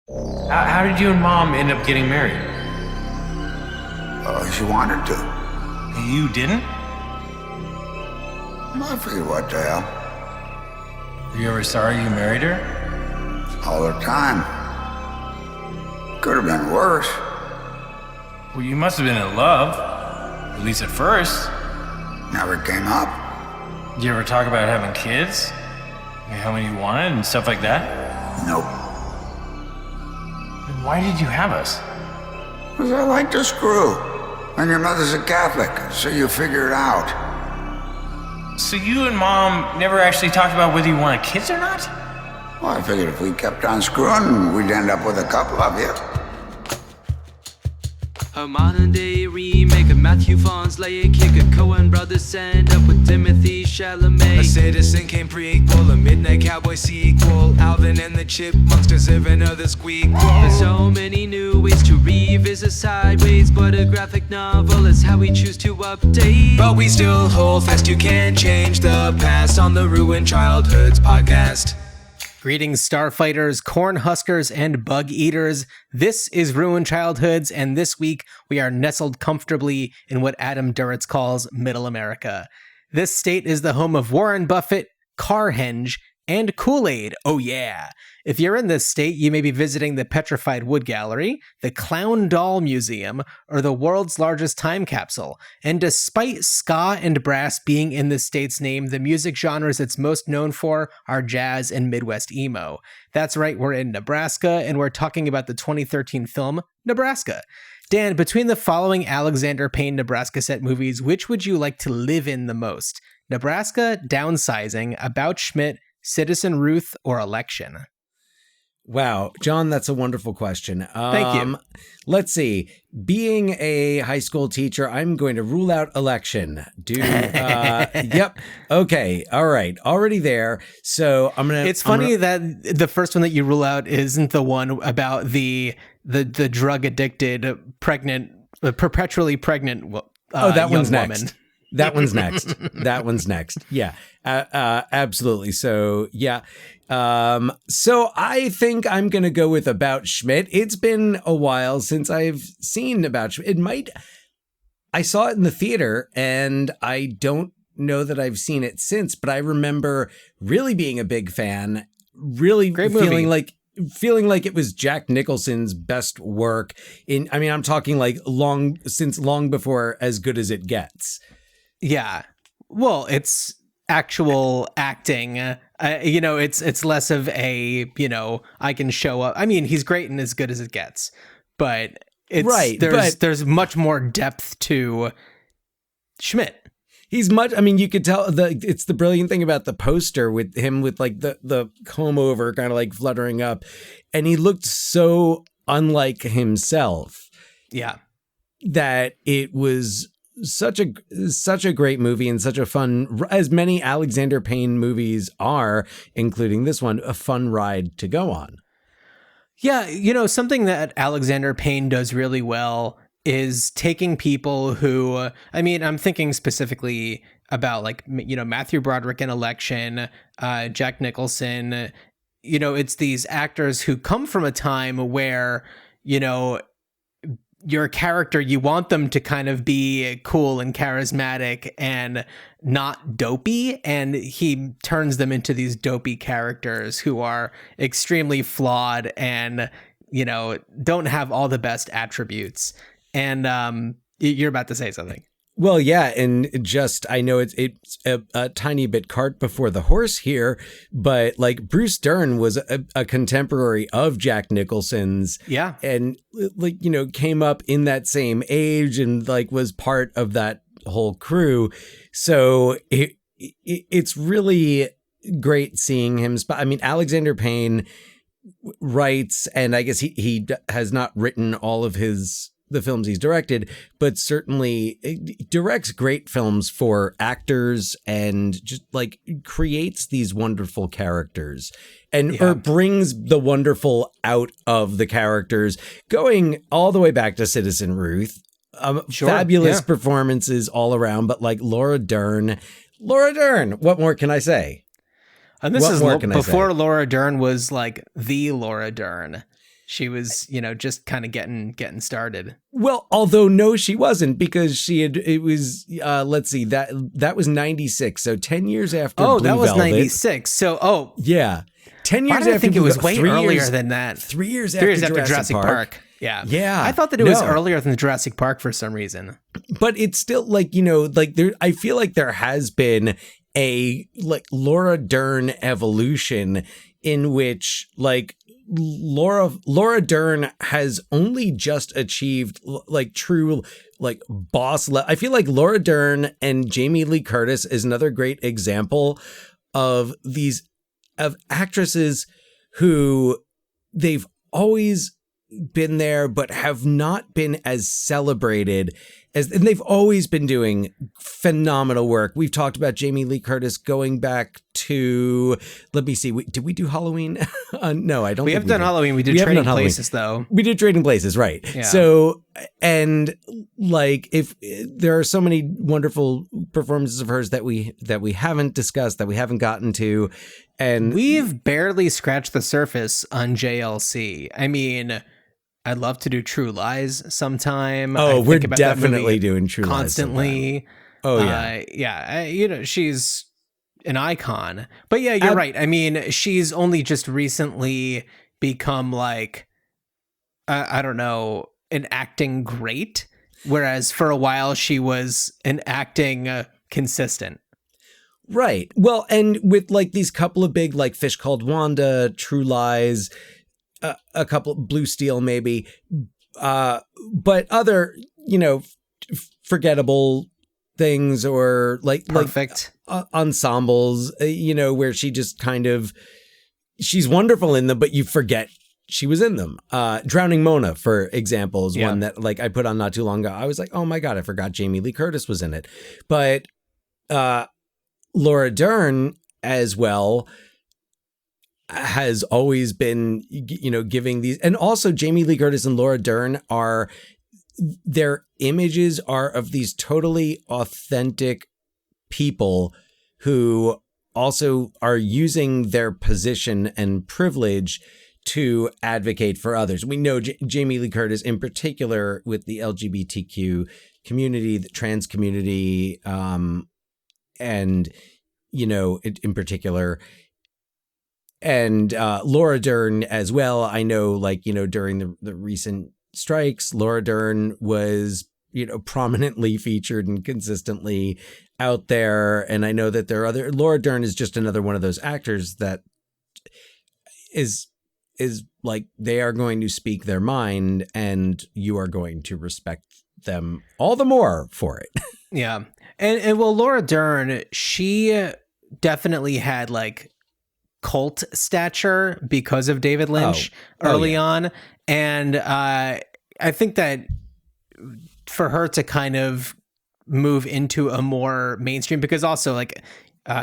How did you and Mom end up getting married? She wanted to. You didn't? I figured, what the hell? Were you ever sorry you married her? All the time. Could have been worse. Well, you must have been in love. At least at first. Never came up. Did you ever talk about having kids? Like how many you wanted and stuff like that? Nope. Then why did you have us? 'Cause I like to screw. And your mother's a Catholic, so you figure it out. So you and Mom never actually talked about whether you wanted kids or not? Well, I figured if we kept on screwing, we'd end up with a couple of you. A modern day remake of Matthew Vaughn's Lay a Kick. A Coen brothers end up with Timothy Chalamet. A Citizen Kane prequel, a Midnight Cowboy sequel. Alvin and the Chipmunks deserve another squeakquel. There's so many new ways to revisit sideways, but a graphic novel is how we choose to update. But we still hold fast, you can't change the past on the Ruined Childhoods podcast. Greetings, Starfighters, Cornhuskers, and Bug Eaters. This is Ruined Childhoods, and this week we are nestled comfortably in what Adam Duritz calls Middle America. This state is the home of Warren Buffett, Carhenge, and Kool-Aid. Oh yeah! If you're in this state, you may be visiting the Petrified Wood Gallery, the Clown Doll Museum, or the world's largest time capsule. And despite ska and brass being in the state's name, the music genres it's most known for are jazz and Midwest emo. That's right, we're in Nebraska, and we're talking about the 2013 film, Nebraska. Dan, between the following Alexander Payne Nebraska set movies, which would you like to live in the most? Nebraska, Downsizing, About Schmidt, Citizen Ruth, or Election? Wow, John, that's a wonderful question. Thank you. Let's see. Being a high school teacher, I'm going to rule out Election. Yep. Okay. All right. Already there. So I'm gonna. It's funny that the first one that you rule out isn't the one about the drug addicted, pregnant, perpetually pregnant. That one's young next. Woman. That one's next. That one's next. Yeah, absolutely. So, yeah. So I think I'm going to go with About Schmidt. It's been a while since I've seen About Schmidt. I saw it in the theater and I don't know that I've seen it since, but I remember really being a big fan, really feeling like it was Jack Nicholson's best work I'm talking like long before As Good as It Gets. Yeah. Well, it's actual acting. It's less of a, I can show up. I mean, he's great and As Good as It Gets, but it's right. There's much more depth to Schmidt. He's much. I mean, you could tell it's the brilliant thing about the poster with him with like the comb over kind of like fluttering up, and he looked so unlike himself. Yeah, that it was such a great movie and such a fun, as many Alexander Payne movies are, including this one, a fun ride to go on. Yeah, something that Alexander Payne does really well is taking people who, I'm thinking specifically about like, Matthew Broderick in Election, Jack Nicholson, it's these actors who come from a time where, your character, you want them to kind of be cool and charismatic and not dopey, and he turns them into these dopey characters who are extremely flawed and, don't have all the best attributes. And you're about to say something. Well, yeah, and I know it's a tiny bit cart before the horse here, but like Bruce Dern was a contemporary of Jack Nicholson's, yeah, and like came up in that same age and like was part of that whole crew. So it's really great seeing him. Alexander Payne writes, and I guess he has not written all of the films he's directed, but certainly directs great films for actors and just like creates these wonderful characters or brings the wonderful out of the characters, going all the way back to Citizen Ruth. Fabulous performances all around, but like Laura Dern, what more can I say? And this is before Laura Dern was like the Laura Dern. She was, just kind of getting started. Well, although no, she wasn't, because it was, let's see, that was 96. So 10 years after Blue that was Velvet. 96. So, yeah. 10 years why did after I think it Blue was Velvet, way earlier than that? 3 years 3 years after after Jurassic Park. Yeah. Yeah. I thought that it was earlier than Jurassic Park for some reason. But it's still like, I feel like there has been a like Laura Dern evolution in which like Laura Dern has only just achieved like true like boss level. I feel like Laura Dern and Jamie Lee Curtis is another great example of actresses who they've always been there but have not been as celebrated and they've always been doing phenomenal work. We've talked about Jamie Lee Curtis going back to, let me see, did we do Halloween? No, I don't think we haven't done Halloween. We did Trading Places, though. We did Trading Places, right. Yeah. So, and like, if there are so many wonderful performances of hers that we haven't discussed, that we haven't gotten to, and we've barely scratched the surface on JLC. I mean, I'd love to do True Lies sometime. Oh, we're definitely doing True Lies constantly. Oh yeah, yeah. She's an icon. But yeah, you're right. I mean, she's only just recently become like, I don't know, an acting great. Whereas for a while she was an acting consistent. Right. Well, and with like these couple of big like Fish Called Wanda, True Lies, a couple Blue Steel maybe, but other forgettable things or like Perfect ensembles, where she just kind of she's wonderful in them, but you forget she was in them. Drowning Mona, for example, is one that like I put on not too long ago. I was like, oh my God, I forgot Jamie Lee Curtis was in it. But Laura Dern as well has always been, giving these, and also Jamie Lee Curtis and Laura Dern their images are of these totally authentic people who also are using their position and privilege to advocate for others. We know Jamie Lee Curtis in particular with the LGBTQ community, the trans community, and, in particular, and Laura Dern as well. I know, during the recent strikes, Laura Dern was, prominently featured and consistently out there. And I know that there are Laura Dern is just another one of those actors that is like, they are going to speak their mind and you are going to respect them all the more for it. Yeah. And well, Laura Dern, she definitely had like cult stature because of David Lynch early on. And I think that for her to kind of move into a more mainstream, because also like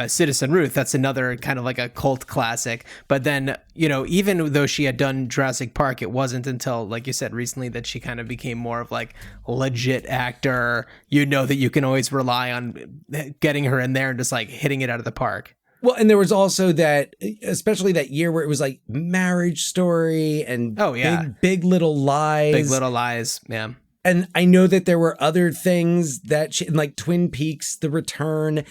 Citizen Ruth, that's another kind of like a cult classic. But then, even though she had done Jurassic Park, it wasn't until, like you said, recently that she kind of became more of like a legit actor. That you can always rely on getting her in there and just like hitting it out of the park. Well, and there was also that, especially that year where it was like Marriage Story and Big Little Lies. Big Little Lies, yeah. And I know that there were other things that like Twin Peaks, The Return,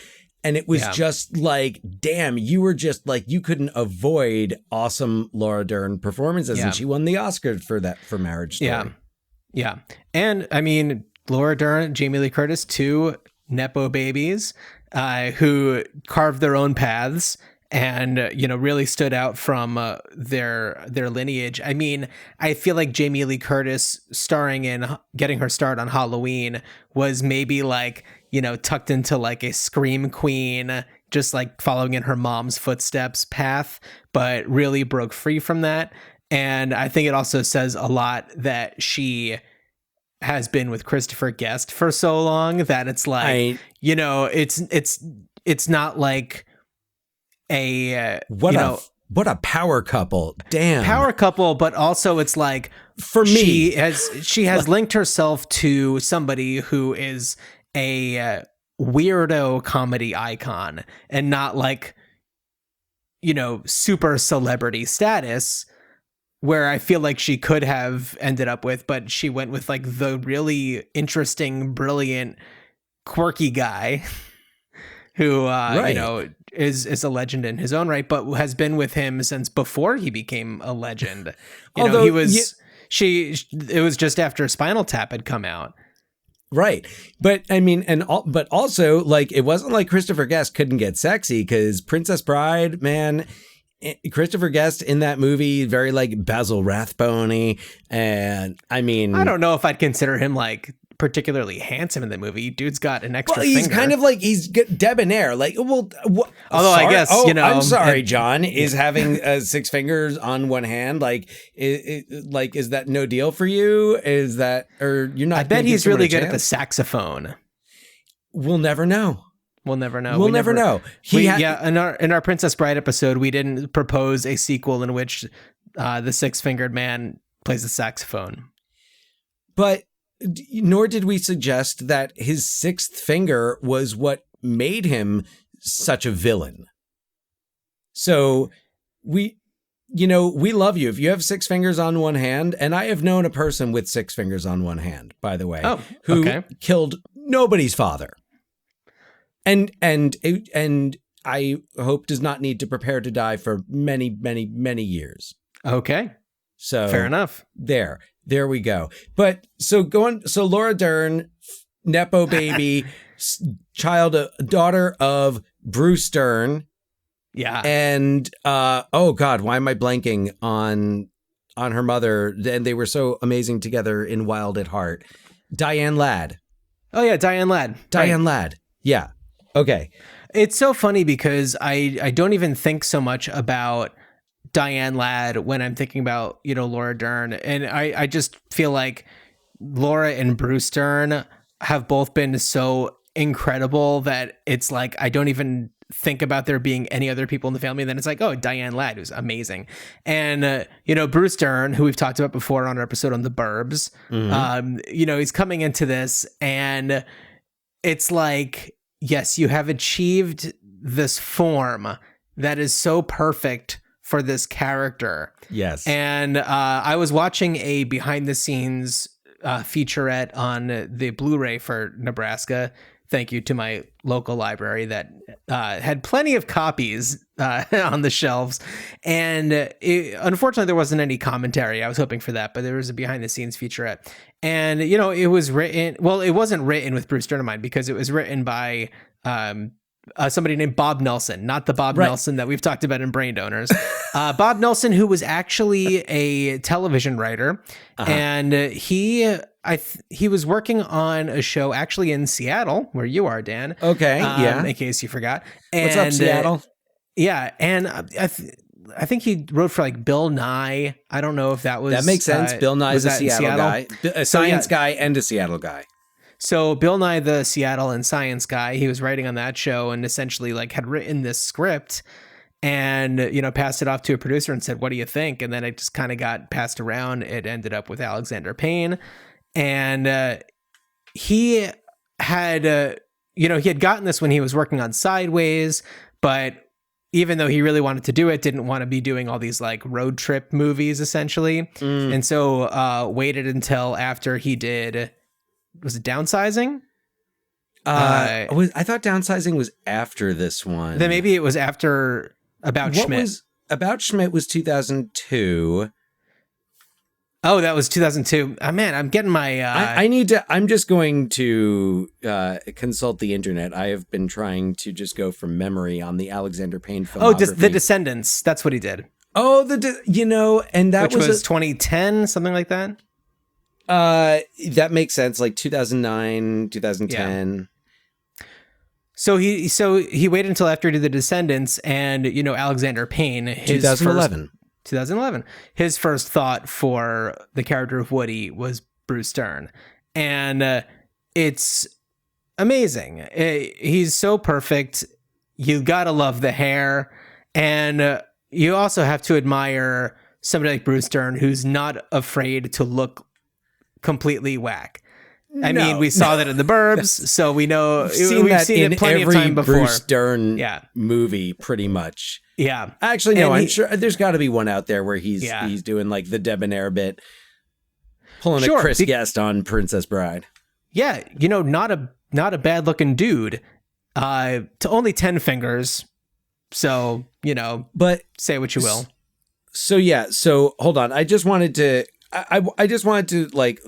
and it was just like, damn, you were just like, you couldn't avoid awesome Laura Dern performances. And she won the Oscar for Marriage Story. Yeah. And I mean, Laura Dern, Jamie Lee Curtis, two Nepo babies who carved their own paths and, really stood out from their lineage. I mean, I feel like Jamie Lee Curtis getting her start on Halloween was maybe like, tucked into like a scream queen, just like following in her mom's footsteps path, but really broke free from that. And I think it also says a lot that she has been with Christopher Guest for so long that it's like, it's not like what a power couple. Damn. Power couple, but also it's like, for me, she has linked herself to somebody who is a weirdo comedy icon and not like, super celebrity status, where I feel like she could have ended up with, but she went with like the really interesting, brilliant, quirky guy who, you know, is a legend in his own right, but has been with him since before he became a legend. Although he was, it was just after Spinal Tap had come out. Right. But I mean, but also like, it wasn't like Christopher Guest couldn't get sexy, because Princess Bride, man, Christopher Guest in that movie, very like Basil Rathbone-y. And I mean, I don't know if I'd consider him like particularly handsome in the movie. Dude's got an extra he's finger. kind of like, he's debonair. Like, well, although sorry, I guess, you know, I'm sorry, John, is having 6 fingers on one hand. Like, is that no deal for you? Is that, or you're not? I bet he's really good at the saxophone. We'll never know. We'll never know. We'll never know. In our Princess Bride episode, we didn't propose a sequel in which the 6-fingered man plays the saxophone. But nor did we suggest that his 6th finger was what made him such a villain. So we love you. If you have 6 fingers on one hand, and I have known a person with 6 fingers on one hand, by the way, who killed nobody's father. And I hope does not need to prepare to die for many, many, many years. Okay. So fair enough. There we go. But so Laura Dern, Nepo baby, daughter of Bruce Dern. Yeah. And oh God, why am I blanking on her mother? And they were so amazing together in Wild at Heart. Diane Ladd. Oh yeah, Diane Ladd. Diane Ladd. Yeah. Okay. It's so funny because I don't even think so much about Diane Ladd when I'm thinking about, you know, Laura Dern. And I just feel like Laura and Bruce Dern have both been so incredible that it's like I don't even think about there being any other people in the family. And then it's like, oh, Diane Ladd, who's amazing. And, you know, Bruce Dern, who we've talked about before on our episode on The Burbs, you know, he's coming into this and it's like, yes, you have achieved this form that is so perfect for this character. Yes. And I was watching a behind the scenes featurette on the Blu-ray for Nebraska. Thank you to my local library that had plenty of copies on the shelves. And unfortunately, there wasn't any commentary. I was hoping for that, but there was a behind the scenes featurette. And, you know, it was written, well, it wasn't written with Bruce Dern in mind because it was written by somebody named Bob Nelson, not the Bob Nelson that we've talked about in Brain Donors. Bob Nelson, who was actually a television writer, and he was working on a show actually in Seattle, where you are, Dan. Okay, yeah. In case you forgot. And, what's up, Seattle? Yeah, and I think he wrote for like Bill Nye. I don't know if that was... That makes sense. Bill Nye is a Seattle guy. A science guy and a Seattle guy. So Bill Nye, the Seattle and science guy, he was writing on that show and essentially like had written this script and, you know, passed it off to a producer and said, what do you think? And then it just kind of got passed around. It ended up with Alexander Payne. And he had, you know, he had gotten this when he was working on Sideways, but even though he really wanted to do it, didn't want to be doing all these like road trip movies essentially. And so waited until after he did... Was it Downsizing? I thought Downsizing was after this one. Then maybe it was after About Schmidt. About Schmidt was 2002. Oh, that was 2002. Man, I'm getting my... I'm just going to consult the internet. I have been trying to just go from memory on the Alexander Payne filmography. Oh, The Descendants. That's what he did. Oh, you know, and that was 2010, something like that. That makes sense. Like 2009, 2010. Yeah. So he waited until after he did The Descendants, and you know Alexander Payne, 2011. His first thought for the character of Woody was Bruce Dern, and it's amazing. He's so perfect. You gotta love the hair, and you also have to admire somebody like Bruce Dern, who's not afraid to look completely whack. I mean, we saw that in The Burbs, so we know we've seen it plenty every of time before. Bruce Dern movie, pretty much. Yeah. Actually, no, And I'm sure there's got to be one out there where he's doing like the debonair bit, pulling a Chris Guest on Princess Bride. Yeah, not a bad looking dude. To only 10 fingers. So, but say what you will. So hold on. I just wanted to like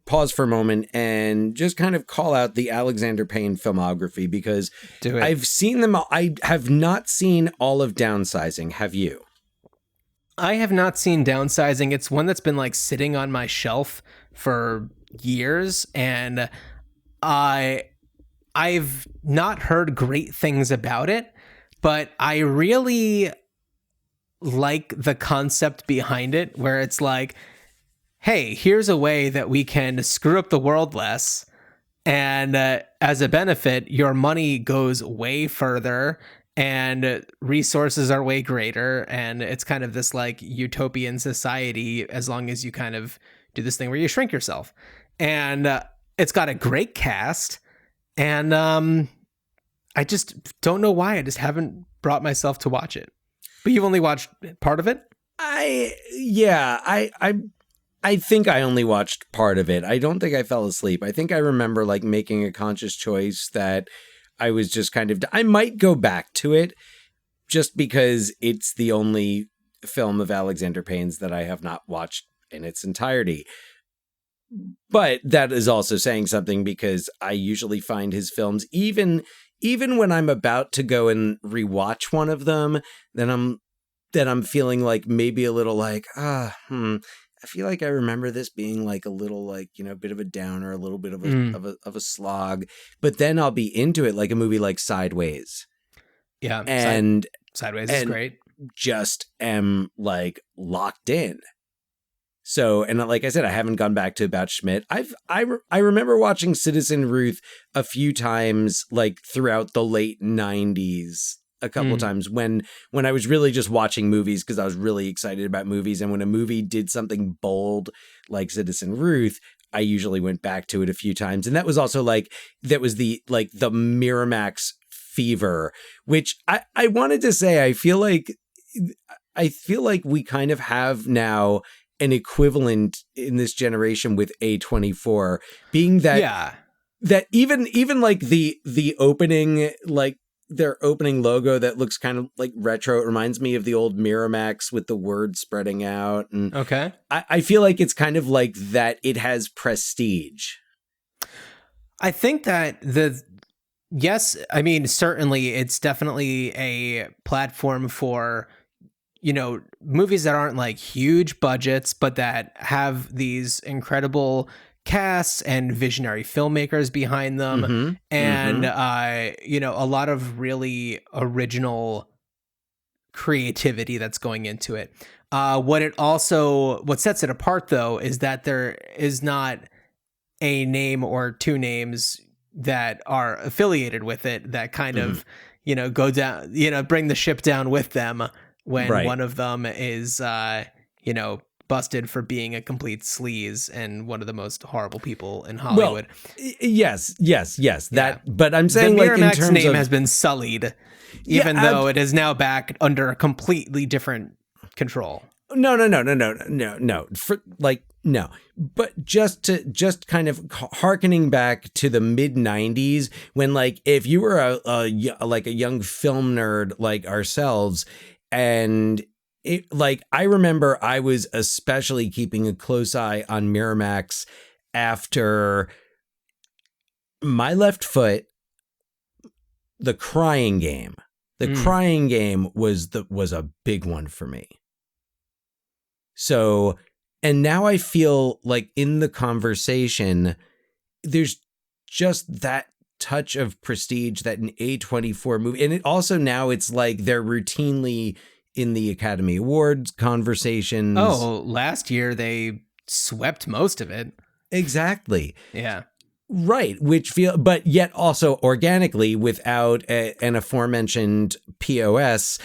pause for a moment and just kind of call out the Alexander Payne filmography, because I've seen them. I have not seen all of Downsizing. Have you? I have not seen Downsizing. It's one that's been like sitting on my shelf for years, and I've not heard great things about it, but I really like the concept behind it, where it's like, hey, here's a way that we can screw up the world less, and as a benefit, your money goes way further and resources are way greater, and it's kind of this like utopian society as long as you kind of do this thing where you shrink yourself. And it's got a great cast, and I just don't know why I just haven't brought myself to watch it. But you've only watched part of it? I think I only watched part of it. I don't think I fell asleep. I think I remember like making a conscious choice that I was just kind of, I might go back to it just because it's the only film of Alexander Payne's that I have not watched in its entirety. But that is also saying something, because I usually find his films, even when I'm about to go and rewatch one of them, then I'm feeling like maybe a little like, I feel like I remember this being like a little like, a bit of a downer, a little bit of a slog, but then I'll be into it, like a movie like Sideways. Yeah. And Sideways is great. Just am like locked in. So, and like I said, I haven't gone back to About Schmidt. I remember watching Citizen Ruth a few times, like throughout the late 90s, a couple of times when I was really just watching movies because I was really excited about movies. And when a movie did something bold like Citizen Ruth, I usually went back to it a few times. And that was also like, that was the Miramax fever, which I wanted to say, I feel like we kind of have now an equivalent in this generation with A24, being that that even like the opening, like their opening logo that looks kind of like retro. It reminds me of the old Miramax with the word spreading out. And okay, I feel like it's kind of like that. It has prestige. I think that I mean, certainly it's definitely a platform for, movies that aren't like huge budgets, but that have these incredible casts and visionary filmmakers behind them. And, a lot of really original creativity that's going into it. What sets it apart though, is that there is not a name or two names that are affiliated with it that kind of, go down, bring the ship down with them when one of them is, busted for being a complete sleaze and one of the most horrible people in Hollywood. Well, yes. That, but I'm saying the like Miramax in terms name of, has been sullied, even though it is now back under a completely different control. No. But just kind of hearkening back to the mid 90s, when like if you were a young film nerd like ourselves, and it, like, I remember I was especially keeping a close eye on Miramax after My Left Foot, The Crying Game. The Crying Game was a big one for me. So, and now I feel like in the conversation, there's just that touch of prestige that an A24 movie, and it also now it's like they're routinely in the Academy Awards conversations. Oh, last year they swept most of it. Exactly. Yeah. Right, but yet also organically without an aforementioned POS,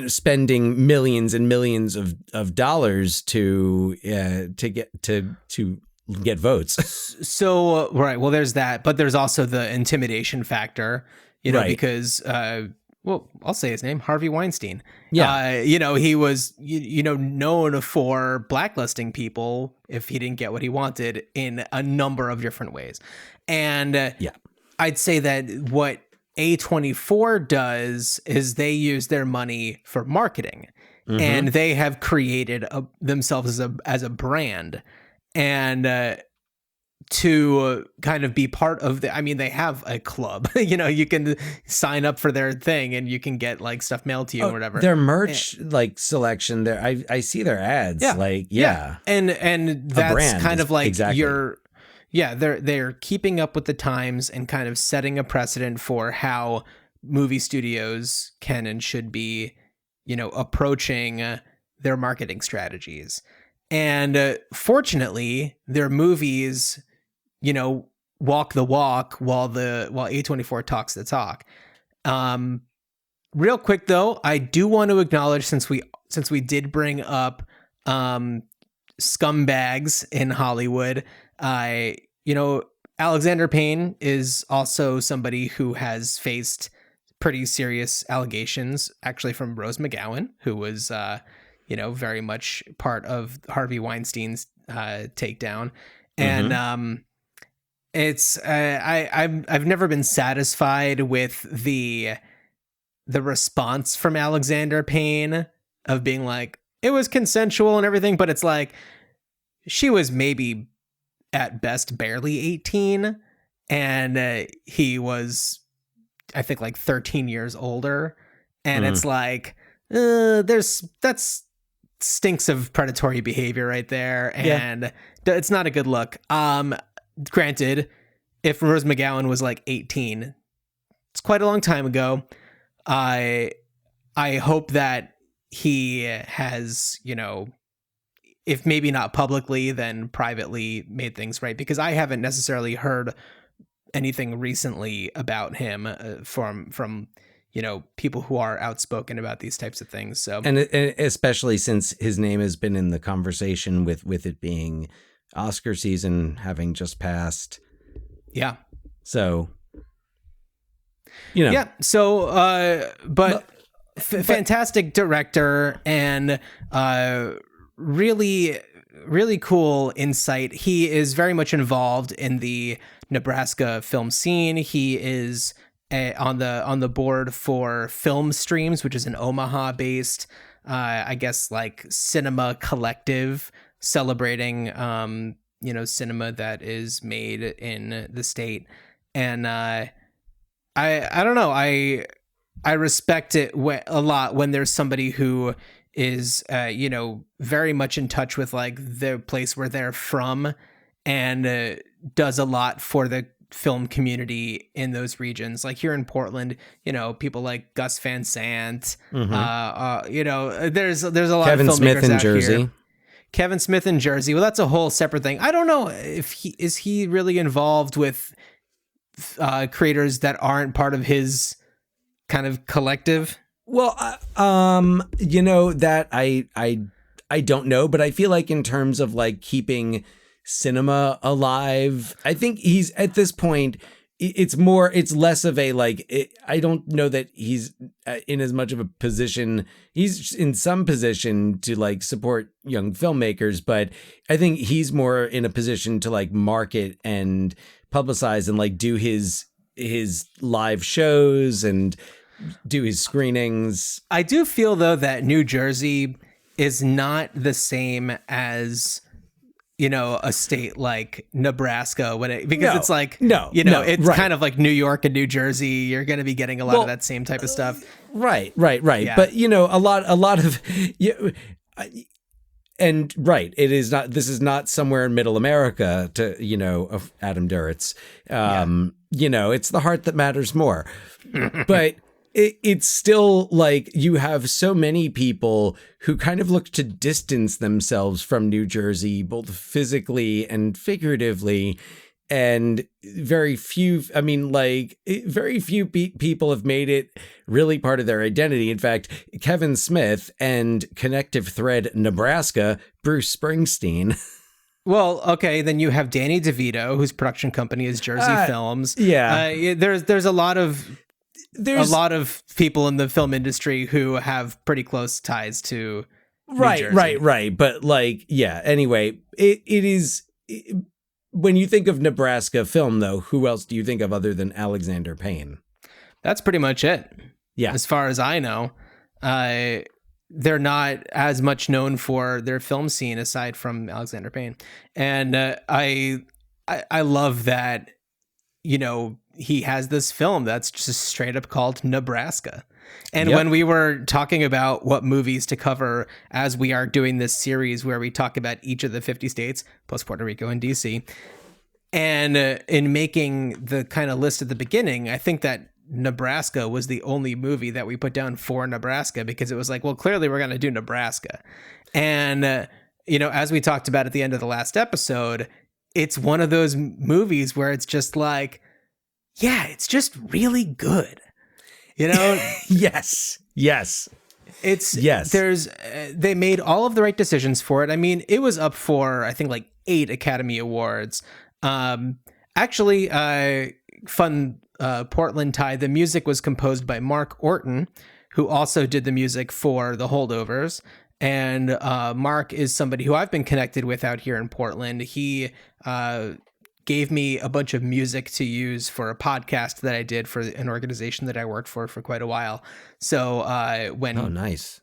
spending millions and millions of dollars to get votes. So right, well, there's that, but there's also the intimidation factor, right. Because well, I'll say his name, Harvey Weinstein. Yeah. He was, known for blacklisting people if he didn't get what he wanted in a number of different ways. And I'd say that what A24 does is they use their money for marketing, and they have created themselves as a brand, and to kind of be part of they have a club. You can sign up for their thing and you can get like stuff mailed to you or whatever. Their merch selection there, I see their ads. And that's kind of like exactly. they're keeping up with the times and kind of setting a precedent for how movie studios can and should be, approaching their marketing strategies. And fortunately, their movies, walk the walk while A24 talks the talk. Real quick though, I do want to acknowledge, since we did bring up scumbags in Hollywood, Alexander Payne is also somebody who has faced pretty serious allegations, actually, from Rose McGowan, who was very much part of Harvey Weinstein's takedown. And it's I've never been satisfied with the response from Alexander Payne of being like, it was consensual and everything, but it's like, she was maybe at best barely 18, and he was, I think, like 13 years older, and it's like, that's stinks of predatory behavior right there, and it's not a good look. Granted, if Rose McGowan was like 18, it's quite a long time ago. I hope that he has, if maybe not publicly, then privately made things right, because I haven't necessarily heard anything recently about him from people who are outspoken about these types of things. So, and especially since his name has been in the conversation with it being Oscar season having just passed. Yeah. So, Yeah. So, but fantastic director, and really, really cool insight. He is very much involved in the Nebraska film scene. He is on the board for Film Streams, which is an Omaha-based, I guess, like cinema collective celebrating, cinema that is made in the state. And I don't know. I respect it a lot when there's somebody who is, very much in touch with like the place where they're from, and does a lot for the film community in those regions. Like here in Portland, people like Gus Van Sant, there's a lot Kevin of filmmakers Smith in out Jersey. here. Kevin Smith in Jersey. Well, that's a whole separate thing. I don't know if he really involved with creators that aren't part of his kind of collective. Well, that I don't know, but I feel like in terms of like keeping cinema alive, I think he's at this point, it's less of a I don't know that he's in as much of a position. He's in some position to like support young filmmakers, but I think he's more in a position to like market and publicize and like do his live shows and do his screenings. I do feel though that New Jersey is not the same as a state like Nebraska it's like it's right. kind of like New York and New Jersey. You're going to be getting a lot of that same type of stuff. Right. Yeah. But a lot of and right, it is not. This is not somewhere in Middle America of Adam Duritz. It's the heart that matters more. But it's still like you have so many people who kind of look to distance themselves from New Jersey, both physically and figuratively. And very few people have made it really part of their identity. In fact, Kevin Smith and Connective Thread Nebraska, Bruce Springsteen. Well, okay, then you have Danny DeVito, whose production company is Jersey Films. Yeah. There's a lot of there's a lot of people in the film industry who have pretty close ties to New Jersey. Right. But like, yeah, anyway, it is when you think of Nebraska film, though, who else do you think of other than Alexander Payne? That's pretty much it. Yeah. As far as I know, they're not as much known for their film scene aside from Alexander Payne. And I love that, you know, he has this film that's just straight up called Nebraska. And when we were talking about what movies to cover as we are doing this series where we talk about each of the 50 states, plus Puerto Rico and DC, and in making the kind of list at the beginning, I think that Nebraska was the only movie that we put down for Nebraska because it was like, well, clearly we're going to do Nebraska. And, you know, as we talked about at the end of the last episode, it's one of those movies where it's just like, yeah, it's just really good. You know? Yes. There's, they made all of the right decisions for it. I mean, it was up for, I think, like 8 Academy Awards. Actually, fun Portland tie, the music was composed by Mark Orton, who also did the music for The Holdovers. And Mark is somebody who I've been connected with out here in Portland. He gave me a bunch of music to use for a podcast that I did for an organization that I worked for quite a while. So when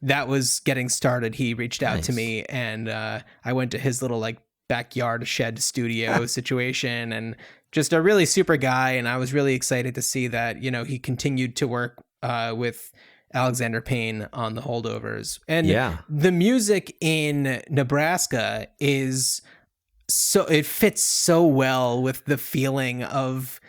that was getting started, he reached out to me, and I went to his little like backyard shed studio situation, and just a really super guy. And I was really excited to see that, you know, he continued to work with Alexander Payne on The Holdovers. And the music in Nebraska is so, it fits so well with the feeling of,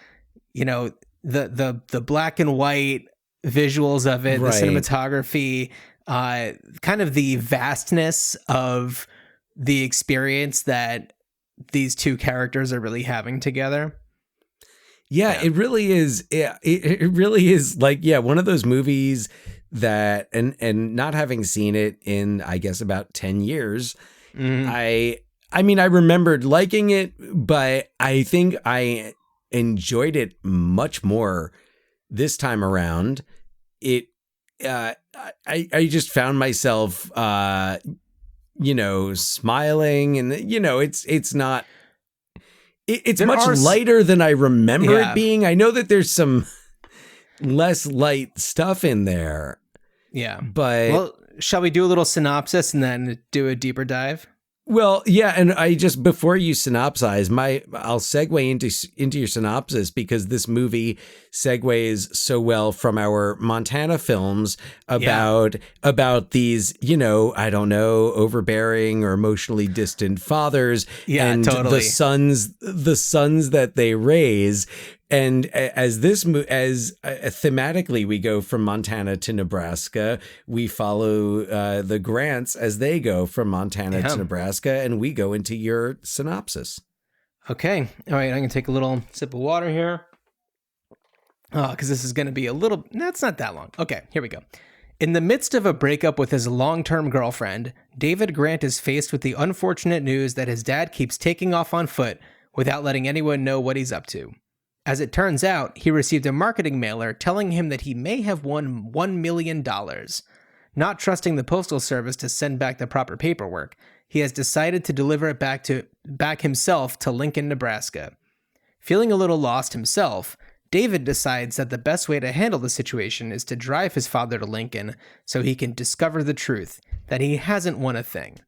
you know, the black and white visuals of it, the cinematography, kind of the vastness of the experience that these two characters are really having together. It really is. It really is like, one of those movies that, and not having seen it in, I guess, about 10 years, I mean, I remembered liking it, but I think I enjoyed it much more this time around. I just found myself, you know, smiling, and, you know, it's not, it's much lighter than I remember it being. I know that there's some less light stuff in there. Yeah. But, well, shall we do a little synopsis and then do a deeper dive? Well, yeah, and I just, before you synopsize, I'll segue into your synopsis, because this movie segues so well from our Montana films about these, you know, I don't know, overbearing or emotionally distant fathers, and the sons that they raise. And as thematically we go from Montana to Nebraska, we follow the Grants as they go from Montana to Nebraska, and we go into your synopsis. Okay. All right. I'm going to take a little sip of water here. Because this is going to be it's not that long. Okay, here we go. In the midst of a breakup with his long-term girlfriend, David Grant is faced with the unfortunate news that his dad keeps taking off on foot without letting anyone know what he's up to. As it turns out, he received a marketing mailer telling him that he may have won $1 million. Not trusting the Postal Service to send back the proper paperwork, he has decided to deliver it back himself to Lincoln, Nebraska. Feeling a little lost himself, David decides that the best way to handle the situation is to drive his father to Lincoln so he can discover the truth, that he hasn't won a thing.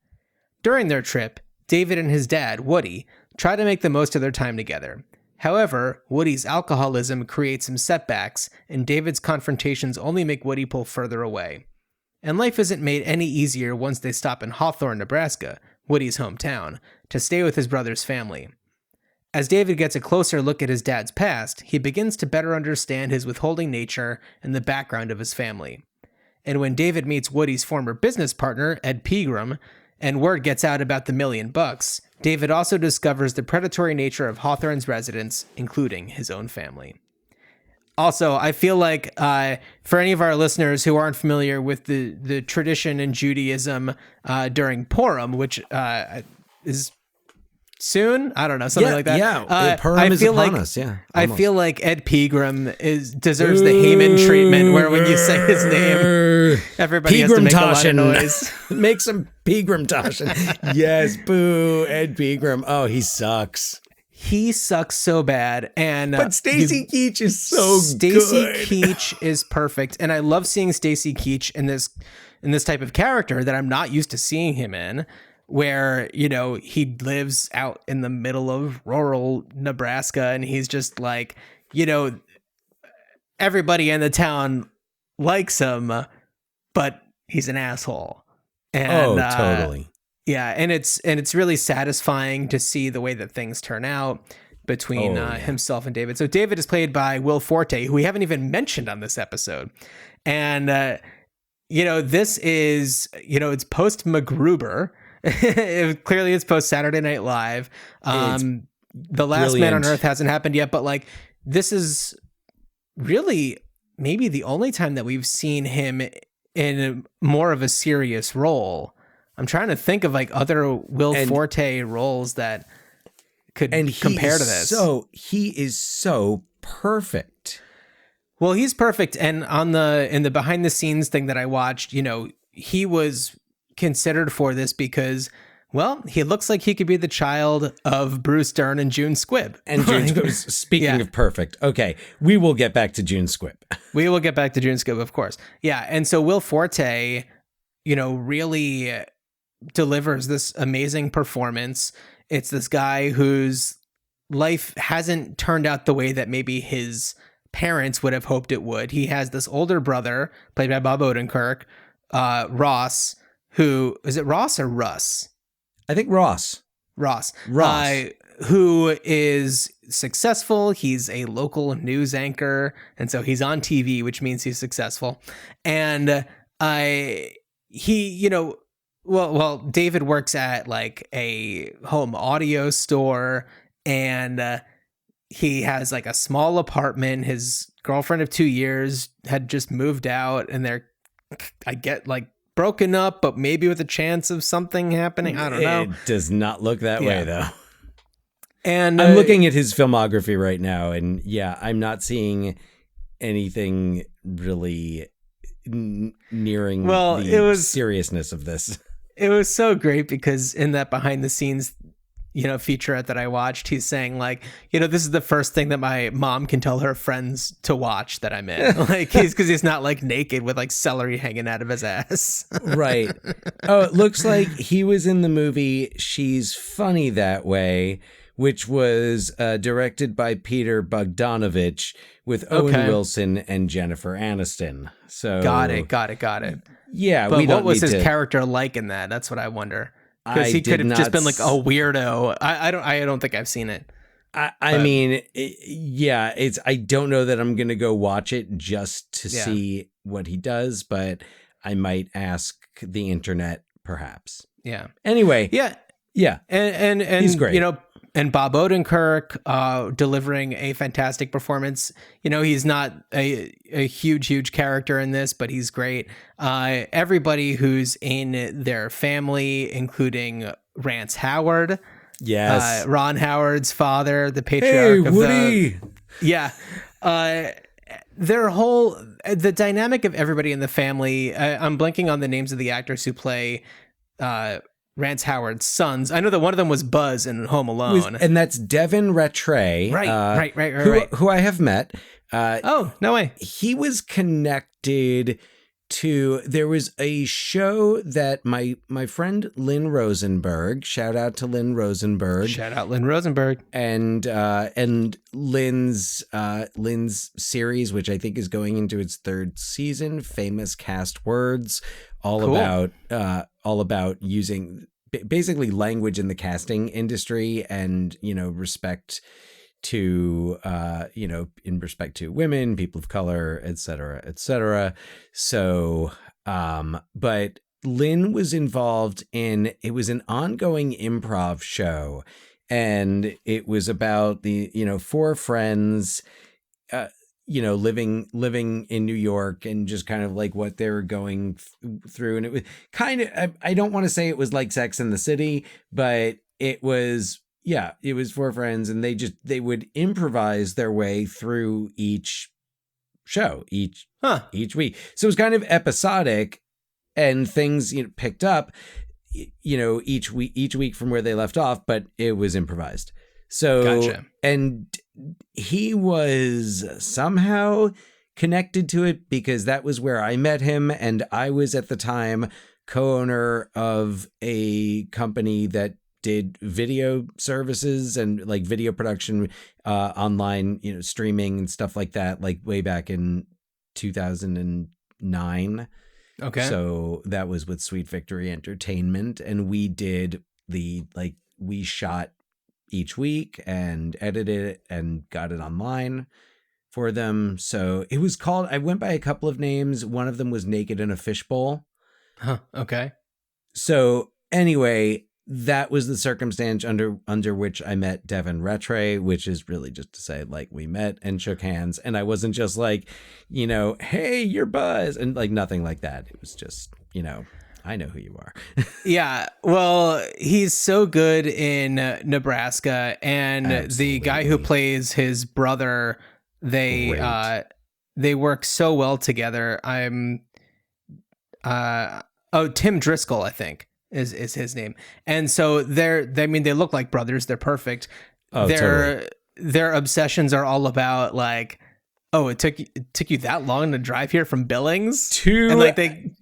During their trip, David and his dad, Woody, try to make the most of their time together. However, Woody's alcoholism creates some setbacks, and David's confrontations only make Woody pull further away. And life isn't made any easier once they stop in Hawthorne, Nebraska, Woody's hometown, to stay with his brother's family. As David gets a closer look at his dad's past, he begins to better understand his withholding nature and the background of his family. And when David meets Woody's former business partner, Ed Pegram, and word gets out about the $1 million, David also discovers the predatory nature of Hawthorne's residents, including his own family. Also, I feel like for any of our listeners who aren't familiar with the tradition in Judaism during Purim, which is soon. I don't know, something like that. Yeah, Purim is upon us. Yeah, I almost. feel like Ed Pegram deserves the Heyman treatment, where when you say his name, everybody has to make a lot of noise. Make some Pegram-toshin. Yes, boo, Ed Pegram. Oh, he sucks. He sucks so bad, and but Stacy Keach is so Stacy good. Keach is perfect, and I love seeing Stacy Keach in this type of character that I'm not used to seeing him in, where, you know, he lives out in the middle of rural Nebraska, and he's just like, you know, everybody in the town likes him, but he's an asshole. And, totally. Yeah, and it's really satisfying to see the way that things turn out between himself and David. So David is played by Will Forte, who we haven't even mentioned on this episode. And, you know, this is, you know, it's post MacGruber. Clearly it's post Saturday Night Live. The Last Man on Earth hasn't happened yet, but like, this is really maybe the only time that we've seen him in more of a serious role. I'm trying to think of like other Will Forte roles that could compare to this. So he is so perfect. Well, he's perfect. And in the behind the scenes thing that I watched, you know, he was considered for this because, well, he looks like he could be the child of Bruce Dern and June Squibb. And June Squibb. Speaking of perfect. Okay. We will get back to June Squibb. We will get back to June Squibb, of course. Yeah. And so Will Forte, you know, really delivers this amazing performance. It's this guy whose life hasn't turned out the way that maybe his parents would have hoped it would. He has this older brother played by Bob Odenkirk, Ross, who is it Ross or Russ? I think Ross. Who is successful. He's a local news anchor, and so he's on TV, which means he's successful. And he, you know, well, David works at like a home audio store, and he has like a small apartment. His girlfriend of 2 years had just moved out, and they're, I get, like, broken up, but maybe with a chance of something happening. I don't know. It does not look that way, though. And I'm looking at his filmography right now, and yeah, I'm not seeing anything really nearing the seriousness of this. It was so great because in that behind the scenes, you know, featurette that I watched, he's saying like, you know, this is the first thing that my mom can tell her friends to watch that I'm in. Like, because he's not like naked with like celery hanging out of his ass. Right. Oh, it looks like he was in the movie She's Funny That Way, which was directed by Peter Bogdanovich with Owen Wilson and Jennifer Aniston. So got it. Yeah, but what was his character like in that? That's what I wonder. Because he could have just been like a weirdo. I don't think I've seen it. I mean, it's. I don't know that I'm gonna go watch it just to see what he does, but I might ask the internet, perhaps. Yeah. Anyway. Yeah. And he's great. You know, and Bob Odenkirk delivering a fantastic performance. You know, he's not a huge character in this, but he's great. Everybody who's in their family, inclling Rance Howard. Yes. Ron Howard's father, the patriarch of Woody. Their whole, the dynamic of everybody in the family. I'm blanking on the names of the actors who play Rance Howard's sons. I know that one of them was Buzz in Home Alone. And that's Devin Rattray. Right. Who I have met. Oh, no way. He was connected to, there was a show that my friend Lynn Rosenberg, shout out to Lynn Rosenberg. And Lynn's series, which I think is going into its third season, Famous Cast Words, all about using basically language in the casting industry and, you know, respect to, in respect to women, people of color, et cetera. So, but Lynn was involved in, it was an ongoing improv show, and it was about the, you know, four friends, living in New York and just kind of like what they were going through. And it was kind of, I don't want to say it was like Sex and the City, but it was, Yeah, it was four friends, and they would improvise their way through each show, each week. So it was kind of episodic, and things picked up, each week from where they left off, but it was improvised. So, Gotcha. And he was somehow connected to it because that was where I met him, and I was at the time co-owner of a company that did video services and like video production, online, streaming and stuff like that, like way back in 2009. Okay. So that was with Sweet Victory Entertainment, and we did we shot each week and edited it and got it online for them. So it was called, I went by a couple of names. One of them was Naked in a Fishbowl. Huh. Okay. So anyway, that was the circumstance under which I met Devin Rattray, which is really just to say, like, we met and shook hands, and I wasn't just like, hey, you're Buzz, and like nothing like that. It was just, I know who you are. Yeah. Well, he's so good in Nebraska, and Absolutely. the guy who plays his brother, they work so well together. Tim Driscoll, I think. Is his name. And so they look like brothers. They're perfect. Totally. Their obsessions are all about like, oh, it took you that long to drive here from Billings? Two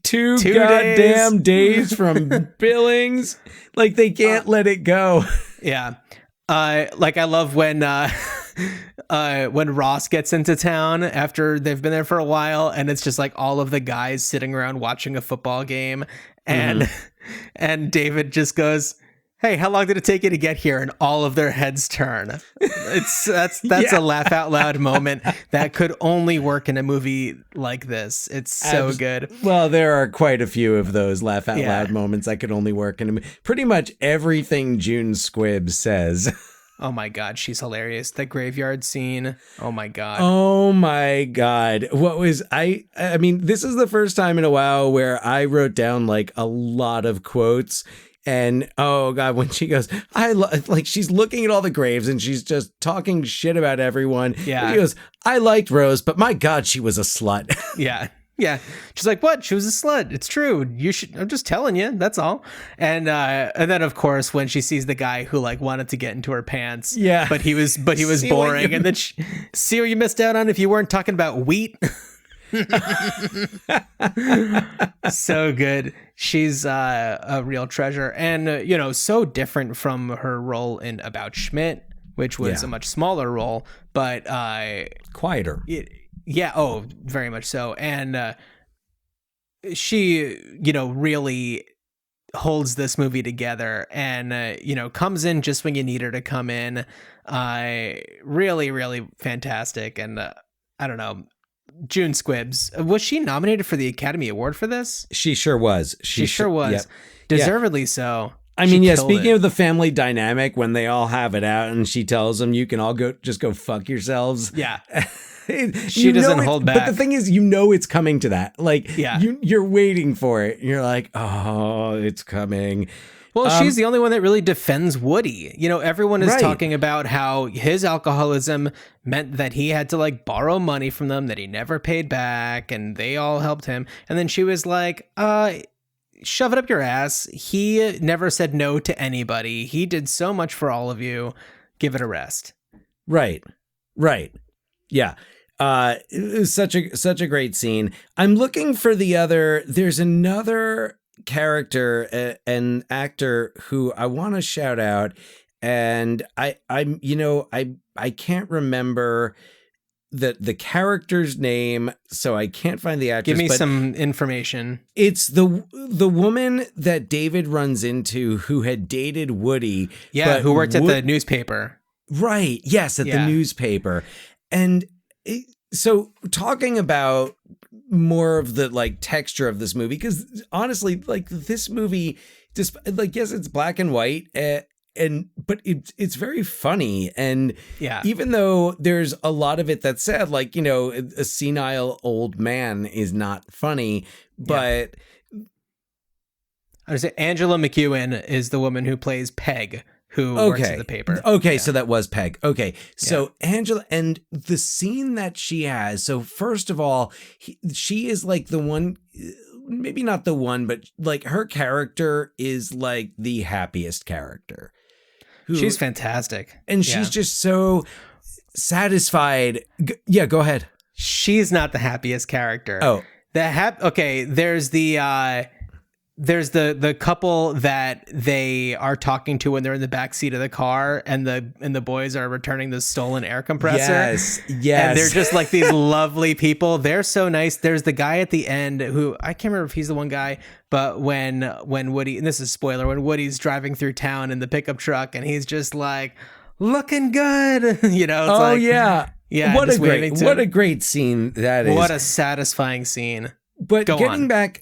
two goddamn days from Billings. Like, they can't let it go. Yeah. I love when Ross gets into town after they've been there for a while, and it's just like all of the guys sitting around watching a football game, and and David just goes, "Hey, how long did it take you to get here?" And all of their heads turn. That's a laugh out loud moment that could only work in a movie like this. It's so good. Well, there are quite a few of those laugh out loud moments that could only work in pretty much everything June Squibb says. Oh my God, she's hilarious. The graveyard scene. Oh my God. Oh my God. What was I mean, this is the first time in a while where I wrote down like a lot of quotes. And oh God, when she goes, she's looking at all the graves and she's just talking shit about everyone. Yeah. She goes, I liked Rose, but my God, she was a slut. Yeah. Yeah. She's like, what? She was a slut. It's true. I'm just telling you. That's all. And then of course, when she sees the guy who like wanted to get into her pants. Yeah. But he was boring. And then see what you missed out on if you weren't talking about wheat. So good. She's a real treasure, and so different from her role in About Schmidt, which was a much smaller role, but quieter. Very much so. And she really holds this movie together, and comes in just when you need her to come in. Really, really fantastic. And I don't know, June Squibbs, was she nominated for the Academy Award for this? She sure was. She sure was. Yep. Deservedly so. I mean, speaking of the family dynamic, when they all have it out and she tells them, you can all go fuck yourselves. Yeah. She doesn't hold back. But the thing is, it's coming to that. Like, you're waiting for it. You're like, oh, it's coming. Well, she's the only one that really defends Woody. Everyone is talking about how his alcoholism meant that he had to like borrow money from them that he never paid back, and they all helped him. And then she was like, shove it up your ass. He never said no to anybody. He did so much for all of you. Give it a rest. Right. Yeah. It was such a great scene. I'm looking for there's another character, an actor who I want to shout out, and I can't remember the character's name, so I can't find the actress. Give me some information. It's the woman that David runs into who had dated Woody. Yeah, who worked at the newspaper. Right. Yes, at the newspaper. And so talking about more of the like texture of this movie, because honestly, like this movie, just like, yes, it's black and white, but it's very funny. And even though there's a lot of it that's sad, like, a senile old man is not funny, but I would say Angela McEwen is the woman who plays Peg, who works at the paper. Okay, Yeah. so that was Peg. Okay, so Angela, and the scene that she has. So first of all, she is like the one, maybe not the one, but like her character is like the happiest character. She's fantastic. And she's just so satisfied. Yeah, go ahead. She's not the happiest character. Oh. Okay, there's the couple that they are talking to when they're in the back seat of the car, and the boys are returning the stolen air compressor. Yes. And they're just like these lovely people. They're so nice. There's the guy at the end who I can't remember if he's the one guy, but when Woody, and this is spoiler, when Woody's driving through town in the pickup truck and he's just like looking good, you know. It's like, yeah. Yeah, what a great scene that is. What a satisfying scene. But getting back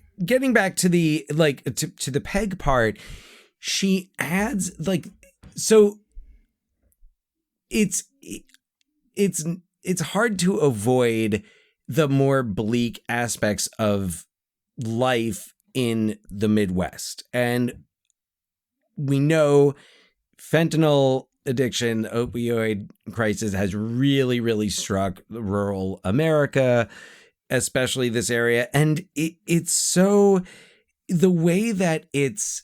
to the to the Peg part, she adds like, so it's hard to avoid the more bleak aspects of life in the Midwest. And we know fentanyl addiction, opioid crisis has really, really struck rural America, especially this area. And it's so, the way that it's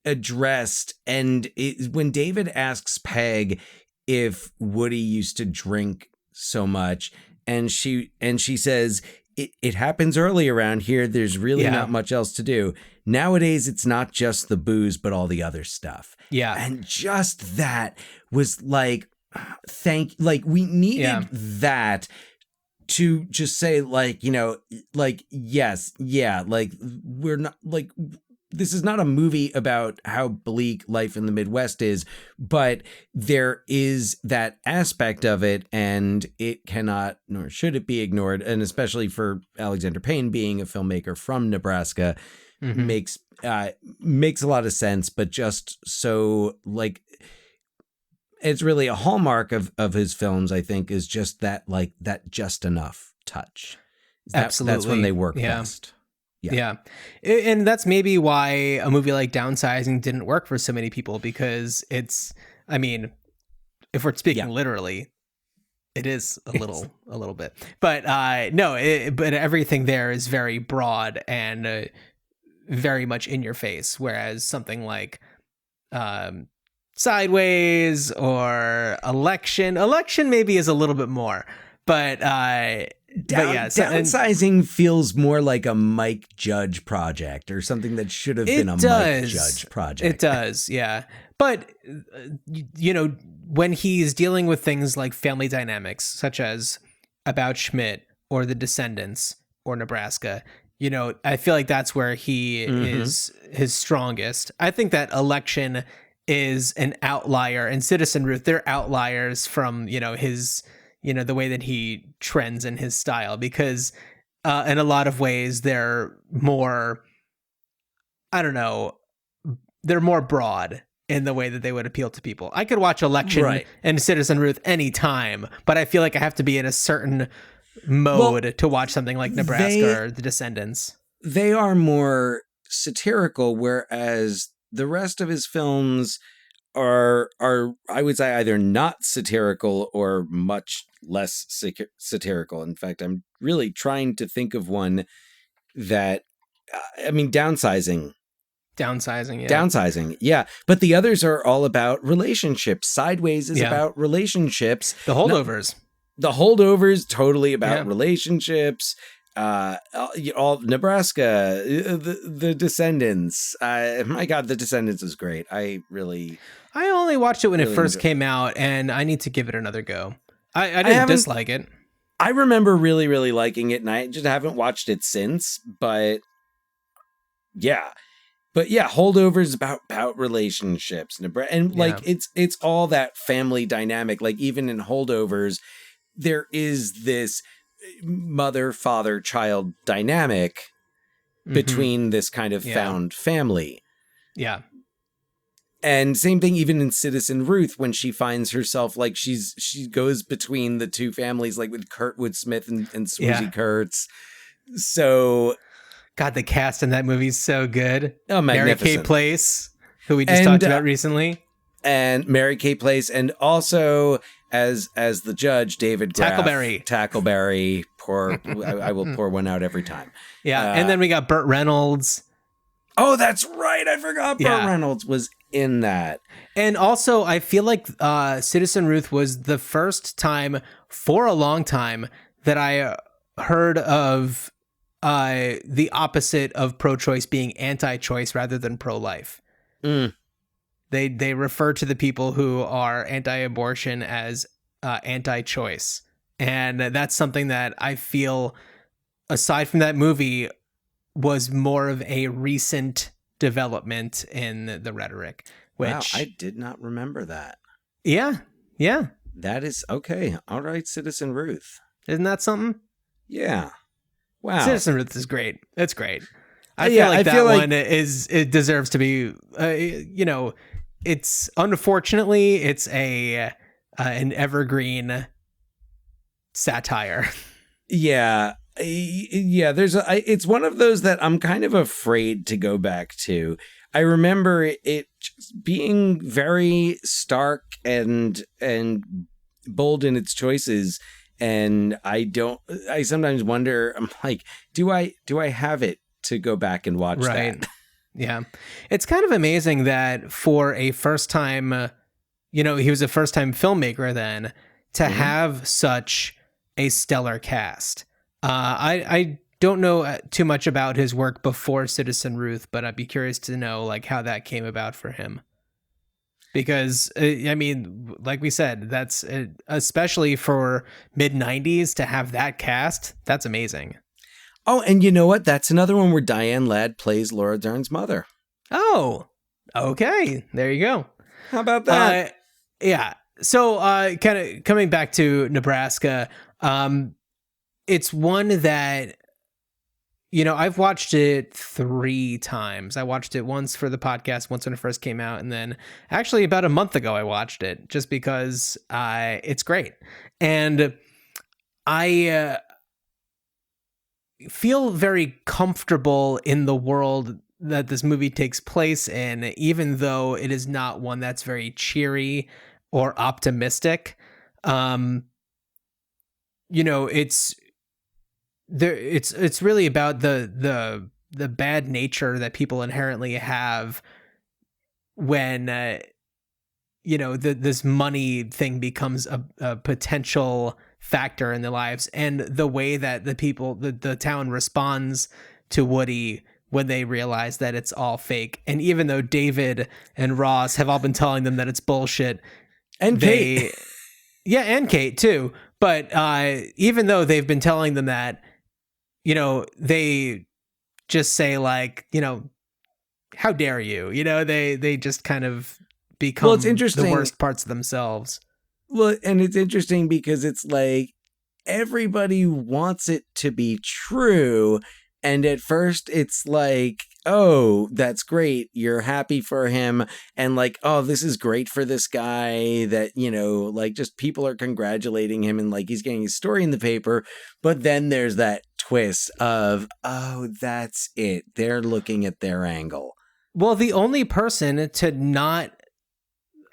addressed, and when David asks Peg if Woody used to drink so much, and she says, it happens early around here. There's really not much else to do. Nowadays, it's not just the booze, but all the other stuff. Yeah. And just that was like, we needed that to just say, like, you know, like, yes, yeah, like, we're not, like, this is not a movie about how bleak life in the Midwest is, but there is that aspect of it, and it cannot, nor should it be ignored. And especially for Alexander Payne being a filmmaker from Nebraska, makes a lot of sense. But just so, like, it's really a hallmark of his films, I think, is just that, like, that just enough touch. Absolutely. That's when they work best. Yeah. And that's maybe why a movie like Downsizing didn't work for so many people, because it's, I mean, if we're speaking literally, it is a little bit, but but everything there is very broad and very much in your face. Whereas something like Sideways or Election maybe is a little bit more, but Downsizing feels more like a Mike Judge project, or something that should have been a Mike Judge project. It does, yeah. But, you know, when he's dealing with things like family dynamics, such as About Schmidt or The Descendants or Nebraska, you know, I feel like that's where he is his strongest. I think that Election is an outlier, and Citizen Ruth, they're outliers from, you know, his, you know, the way that he trends in his style, because in a lot of ways they're more, I don't know, they're more broad in the way that they would appeal to people. I could watch Election and Citizen Ruth anytime, but I feel like I have to be in a certain mode to watch something like Nebraska or The Descendants. They are more satirical, whereas the rest of his films are I would say either not satirical or much less satirical. In fact, I'm really trying to think of one that, I mean, Downsizing, yeah. But the others are all about relationships. Sideways is about relationships. The Holdovers. The Holdovers, totally about relationships. All Nebraska, the Descendants. My God, The Descendants is great. I only watched it when it first came out, and I need to give it another go. I didn't dislike it. I remember really, really liking it, and I just haven't watched it since. But yeah, Holdovers about relationships, and like it's all that family dynamic. Like even in Holdovers, there is this mother, father, child dynamic between this kind of found family. Yeah. And same thing even in Citizen Ruth, when she finds herself, like she goes between the two families, like with Kurtwood Smith and Swoosie Kurtz. So God, the cast in that movie is so good. Oh, magnificent. Mary Kay Place, who we just talked about recently. And Mary Kay Place, and also as the judge, David Graff. Tackleberry. I will pour one out every time. Yeah, and then we got Burt Reynolds. Oh, that's right. I forgot Burt Reynolds was in that. And also, I feel like Citizen Ruth was the first time for a long time that I heard of the opposite of pro-choice being anti-choice rather than pro-life. They refer to the people who are anti-abortion as anti-choice. And that's something that I feel, aside from that movie, was more of a recent development in the rhetoric. Which, wow, I did not remember that. Yeah. That is, okay. All right, Citizen Ruth. Isn't that something? Yeah. Wow. Citizen Ruth is great. It's great. I feel like that one it deserves to be, it's unfortunately it's an evergreen satire. Yeah. It's one of those that I'm kind of afraid to go back to. I remember it just being very stark and bold in its choices. And I sometimes wonder, I'm like, do I have it to go back and watch that? Yeah. It's kind of amazing that for a first time, he was a first time filmmaker then, to have such a stellar cast. I don't know too much about his work before Citizen Ruth, but I'd be curious to know like how that came about for him. Because, like we said, that's especially for mid-90s to have that cast, that's amazing. Oh, and you know what? That's another one where Diane Ladd plays Laura Dern's mother. Oh, okay. There you go. How about that? Yeah. So kind of coming back to Nebraska, it's one that, I've watched it 3 times. I watched it once for the podcast, once when it first came out, and then actually about a month ago I watched it just because it's great. And I feel very comfortable in the world that this movie takes place in, even though it is not one that's very cheery or optimistic. It's really about the bad nature that people inherently have when this money thing becomes a potential factor in their lives, and the way that the town responds to Woody when they realize that it's all fake. And even though David and Ross have all been telling them that it's bullshit, and Kate, and Kate too, but even though they've been telling them that, they just say like, how dare you? They just kind of become it's interesting. The worst parts of themselves. Well, and it's interesting because it's like everybody wants it to be true. And at first it's like, oh, that's great. You're happy for him. And like, oh, this is great for this guy that, like just people are congratulating him and like he's getting his story in the paper. But then there's that twist of, oh, that's it. They're looking at their angle. Well, the only person to not,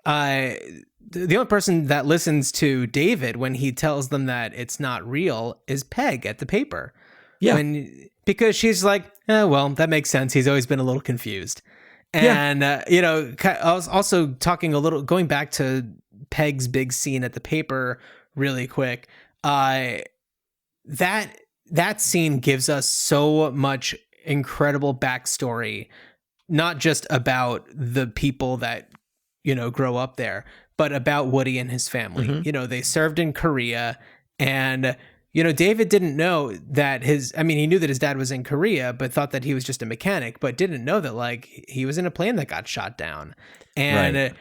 the only person that listens to David when he tells them that it's not real is Peg at the paper. Yeah. Because she's like, well, that makes sense. He's always been a little confused. And, I was also going back to Peg's big scene at the paper really quick. That scene gives us so much incredible backstory, not just about the people that, grow up there, but about Woody and his family. Mm-hmm. They served in Korea, and David didn't know that he knew that his dad was in Korea, but thought that he was just a mechanic, but didn't know that like he was in a plane that got shot down. And, right.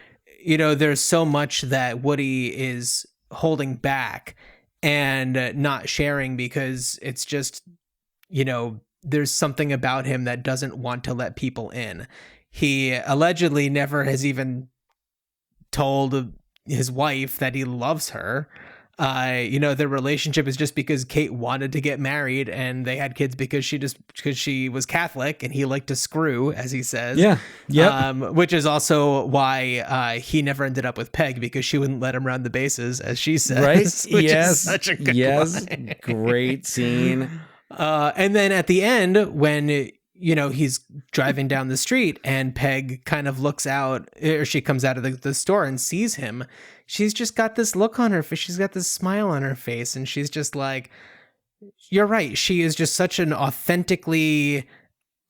There's so much that Woody is holding back and not sharing because it's just, there's something about him that doesn't want to let people in. He allegedly never has even told his wife that he loves her. Their relationship is just because Kate wanted to get married, and they had kids because she was Catholic and he liked to screw, as he says. Yeah. Yep. Which is also why he never ended up with Peg, because she wouldn't let him round the bases, as she says. Right. Which Yes. is such a good line. Great scene. And then at the end, when he's driving down the street and Peg kind of looks out, or she comes out of the store and sees him, she's just got this look on her face. She's got this smile on her face. And she's just like, you're right. She is just such an authentically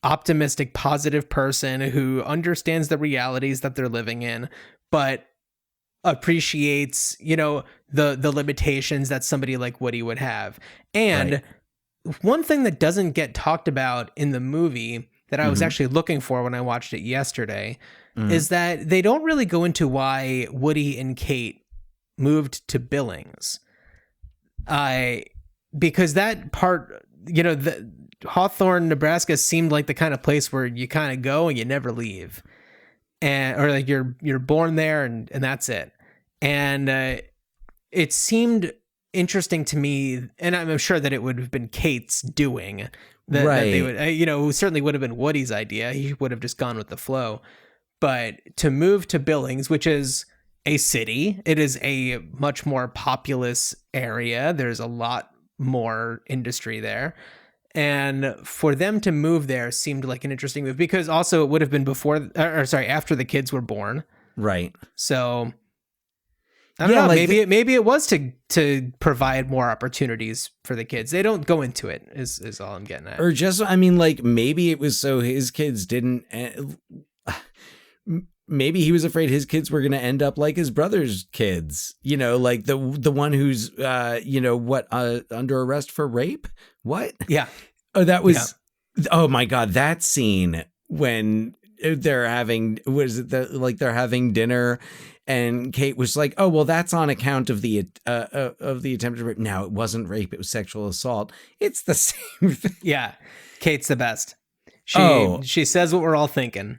optimistic, positive person who understands the realities that they're living in, but appreciates, the limitations that somebody like Woody would have. And Right. One thing that doesn't get talked about in the movie that I was actually looking for when I watched it yesterday is that they don't really go into why Woody and Kate moved to Billings. Because that part, the Hawthorne, Nebraska seemed like the kind of place where you kind of go and you never leave. Or like you're born there and that's it. And it seemed interesting to me, and I'm sure that it would have been Kate's doing. That they would, certainly would have been Woody's idea. He would have just gone with the flow. But to move to Billings, which is a city, it is a much more populous area. There's a lot more industry there. And for them to move there seemed like an interesting move, because also it would have been after the kids were born. Right. So I don't know. Maybe it was to provide more opportunities for the kids. They don't go into it. Is all I'm getting at. Or just, maybe it was so his kids didn't. Maybe he was afraid his kids were going to end up like his brother's kids. Like the one who's under arrest for rape. What? Yeah. Oh, that was. Yeah. Oh my God, that scene when they're having they're having dinner. And Kate was like, "Oh, well, that's on account of the attempted rape." Now, it wasn't rape; it was sexual assault. It's the same thing. Yeah, Kate's the best. She says what we're all thinking.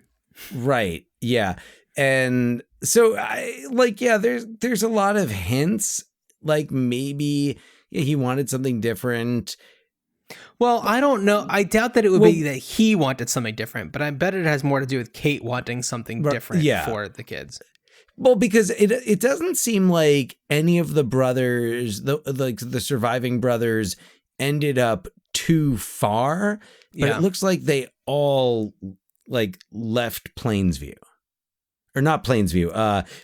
Right. Yeah. And so, there's a lot of hints. Like maybe he wanted something different. Well, I don't know. I doubt that it would be that he wanted something different, but I bet it has more to do with Kate wanting something different for the kids. Well, because it doesn't seem like any of the brothers, the surviving brothers, ended up too far. But it looks like they all left Plainsview, or not Plainsview.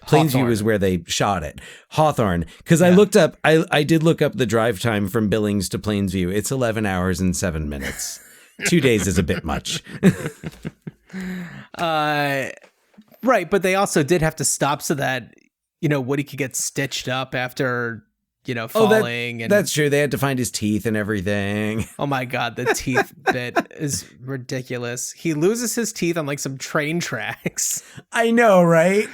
Plainsview is where they shot it. Hawthorne, because I looked up. I did look up the drive time from Billings to Plainsview. It's 11 hours and 7 minutes. 2 days is a bit much. Right, but they also did have to stop so that, Woody could get stitched up after, falling. That's true. They had to find his teeth and everything. Oh my God, the teeth bit is ridiculous. He loses his teeth on some train tracks. I know, right?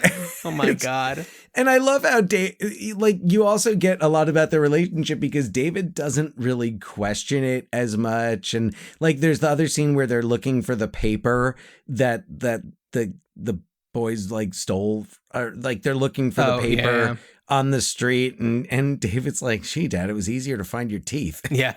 Oh my God. And I love how you also get a lot about their relationship, because David doesn't really question it as much. And there's the other scene where they're looking for the paper that the boys stole, or they're looking for the paper on the street, and David's like, "Gee, Dad, it was easier to find your teeth." Yeah.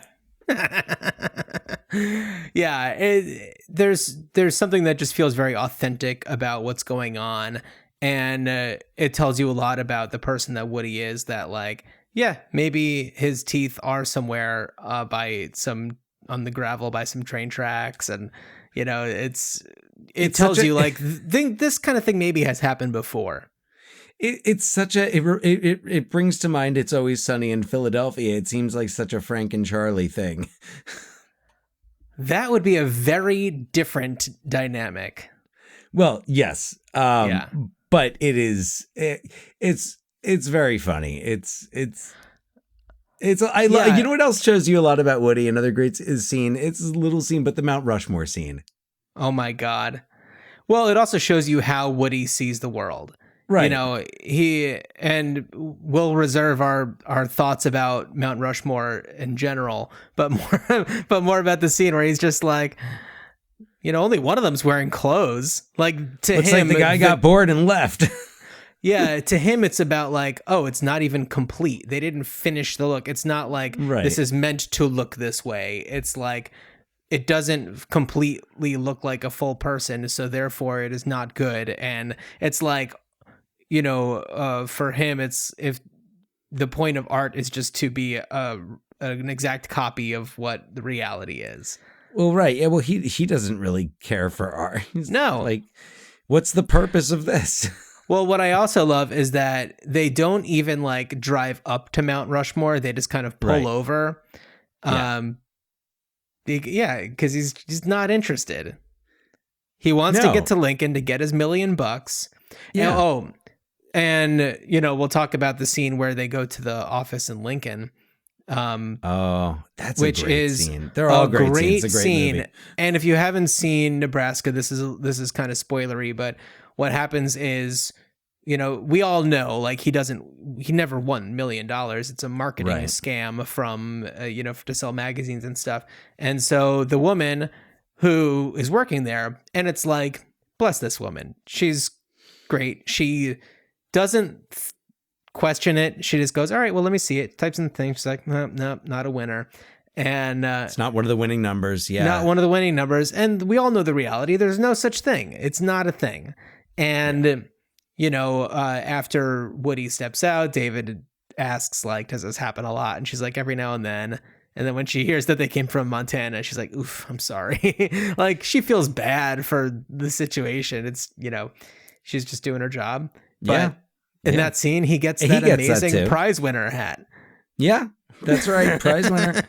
Yeah, there's something that just feels very authentic about what's going on, and it tells you a lot about the person that Woody is, that maybe his teeth are somewhere on the gravel by some train tracks, and it tells you this kind of thing maybe has happened before. It's such it brings to mind It's Always Sunny in Philadelphia. It seems like such a Frank and Charlie thing. That would be a very different dynamic. Well, yes. But it's very funny. You know what else shows you a lot about Woody? Another great scene. It's a little scene, but the Mount Rushmore scene. Oh my God. Well, it also shows you how Woody sees the world. Right. We'll reserve our thoughts about Mount Rushmore in general, but more about the scene where he's just like, only one of them's wearing clothes. Looks like the guy got bored and left. Yeah, to him, it's about like, oh, it's not even complete. They didn't finish the look. It's not like Right. this is meant to look this way. It's like it doesn't completely look like a full person, so therefore it is not good. And it's like, for him, it's if the point of art is just to be an exact copy of what the reality is. Well, right. Yeah. Well, he doesn't really care for art. He's No. like, what's the purpose of this? Well, what I also love is that they don't even like drive up to Mount Rushmore. They just kind of pull Right. over. Because he's not interested. He wants to No. get to Lincoln to get his $1 million. Yeah. And we'll talk about the scene where they go to the office in Lincoln. That's which a great is scene. They're all great scenes. It's a great scene. movie. And if you haven't seen Nebraska, this is kind of spoilery, but what happens is, we all know like he never won $1 million. It's a marketing Right. scam from to sell magazines and stuff. And so the woman who is working there, and it's like, bless this woman, she's great. She doesn't question it. She just goes, all right, well, let me see it. Types in the thing. She's like, no, not a winner. And It's not one of the winning numbers. Yeah. not one of the winning numbers. And we all know the reality. There's no such thing. It's not a thing. And, after Woody steps out, David asks, like, does this happen a lot? And she's like, every now and then. And then when she hears that they came from Montana, she's like, oof, I'm sorry. Like, she feels bad for the situation. It's, she's just doing her job. But Yeah. in Yeah. that scene, he gets He that gets that amazing too. prize winner hat. Yeah. That's right. Prize winner.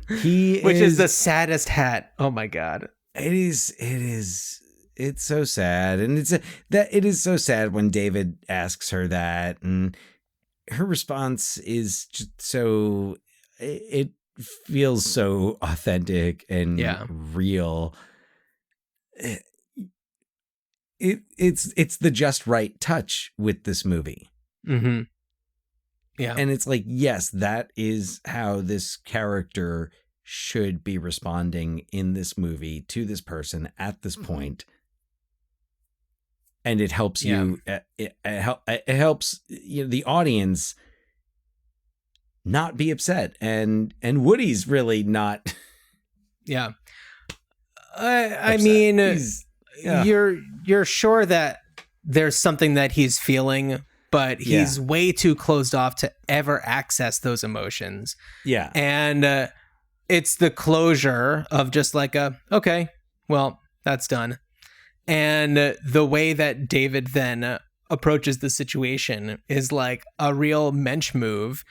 Which is the saddest hat. Oh my God. It's so sad. And it is so sad when David asks her that, and her response is just so, it feels so authentic and real. It's the just right touch with this movie. Mm-hmm. Yeah. And it's like, yes, that is how this character should be responding in this movie to this person at this point. And it helps you, it helps the audience not be upset. And Woody's really not. Yeah. I mean, you're sure that there's something that he's feeling, but he's way too closed off to ever access those emotions. Yeah. And it's the closure of just like okay, well, that's done. And the way that David then approaches the situation is like a real mensch move.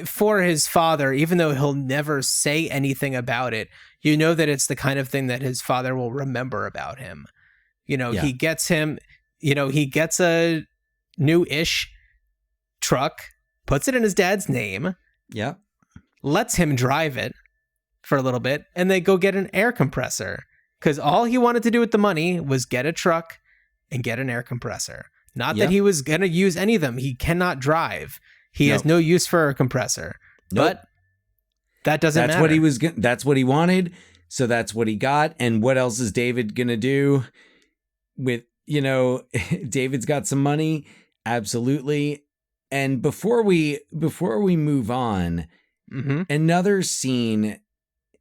For his father, even though he'll never say anything about it, that it's the kind of thing that his father will remember about him. He gets him, he gets a new-ish truck, puts it in his dad's name, lets him drive it for a little bit, and they go get an air compressor. Because all he wanted to do with the money was get a truck and get an air compressor. Not that he was going to use any of them. He cannot drive. He has no use for a compressor. But that doesn't matter. That's what he wanted. So that's what he got. And what else is David going to do with, David's got some money. Absolutely. And before we move on, another scene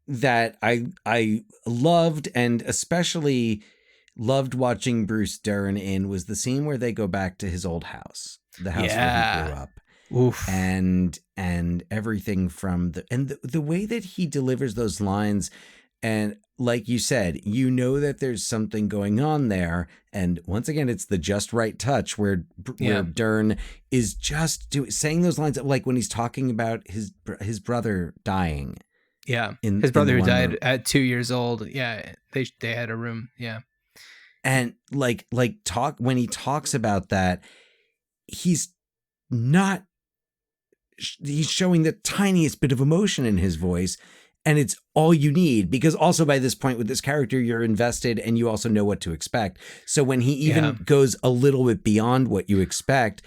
that I loved, and especially loved watching Bruce Dern in, was the scene where they go back to his old house, the house where he grew up. Oof. And everything from the way that he delivers those lines. And like you said, that there's something going on there. And once again, it's the just right touch where Dern is just saying those lines, like when he's talking about his brother dying. Yeah. His brother who died at 2 years old. Yeah. They had a room. Yeah. And when he talks about that, he's showing the tiniest bit of emotion in his voice, and it's all you need, because also by this point with this character, you're invested and you also know what to expect. So when he even goes a little bit beyond what you expect,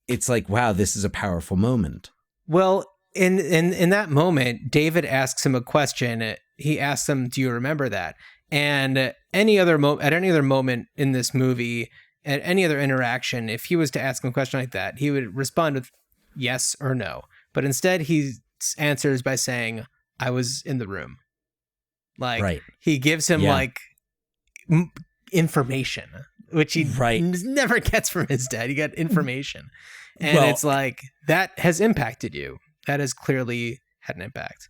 it's like, wow, this is a powerful moment. Well, in that moment, David asks him a question. He asks him, do you remember that? And at any other moment in this movie, at any other interaction, if he was to ask him a question like that, he would respond with yes or no. But instead, he answers by saying, I was in the room. Like, Right. he gives him like information, which he never gets from his dad. He got information. And it's like, that has impacted you. That has clearly had an impact.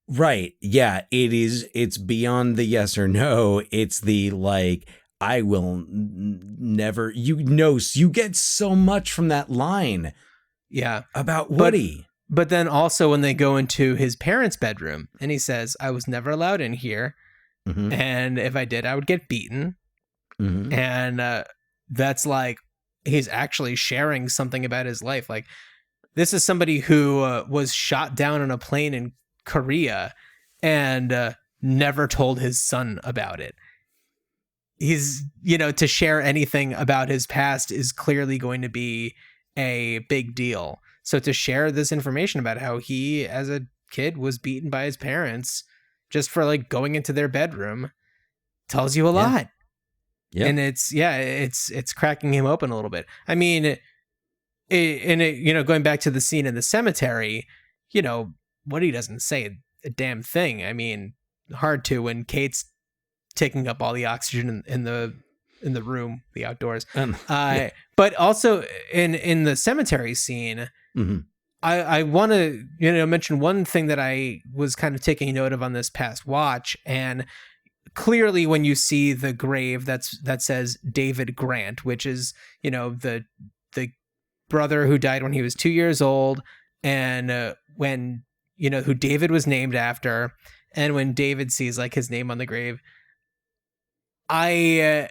Right. Yeah, it's beyond the yes or no. It's the like, I will never, you get so much from that line. Yeah. About Woody. But then also when they go into his parents' bedroom and he says, I was never allowed in here. Mm-hmm. And if I did, I would get beaten. Mm-hmm. And that's like, he's actually sharing something about his life. Like, this is somebody who was shot down on a plane in Korea and never told his son about it. He's, to share anything about his past is clearly going to be a big deal. So to share this information about how he, as a kid, was beaten by his parents just for like going into their bedroom tells you a lot. Yeah. And it's cracking him open a little bit. I mean, going back to the scene in the cemetery, Woody doesn't say a damn thing. I mean, hard to when Kate's taking up all the oxygen in the room, the outdoors. But also in the cemetery scene, mm-hmm. I want to mention one thing that I was kind of taking note of on this past watch, and clearly when you see the grave that says David Grant, which is the brother who died when he was 2 years old, and when who David was named after, and when David sees like his name on the grave, the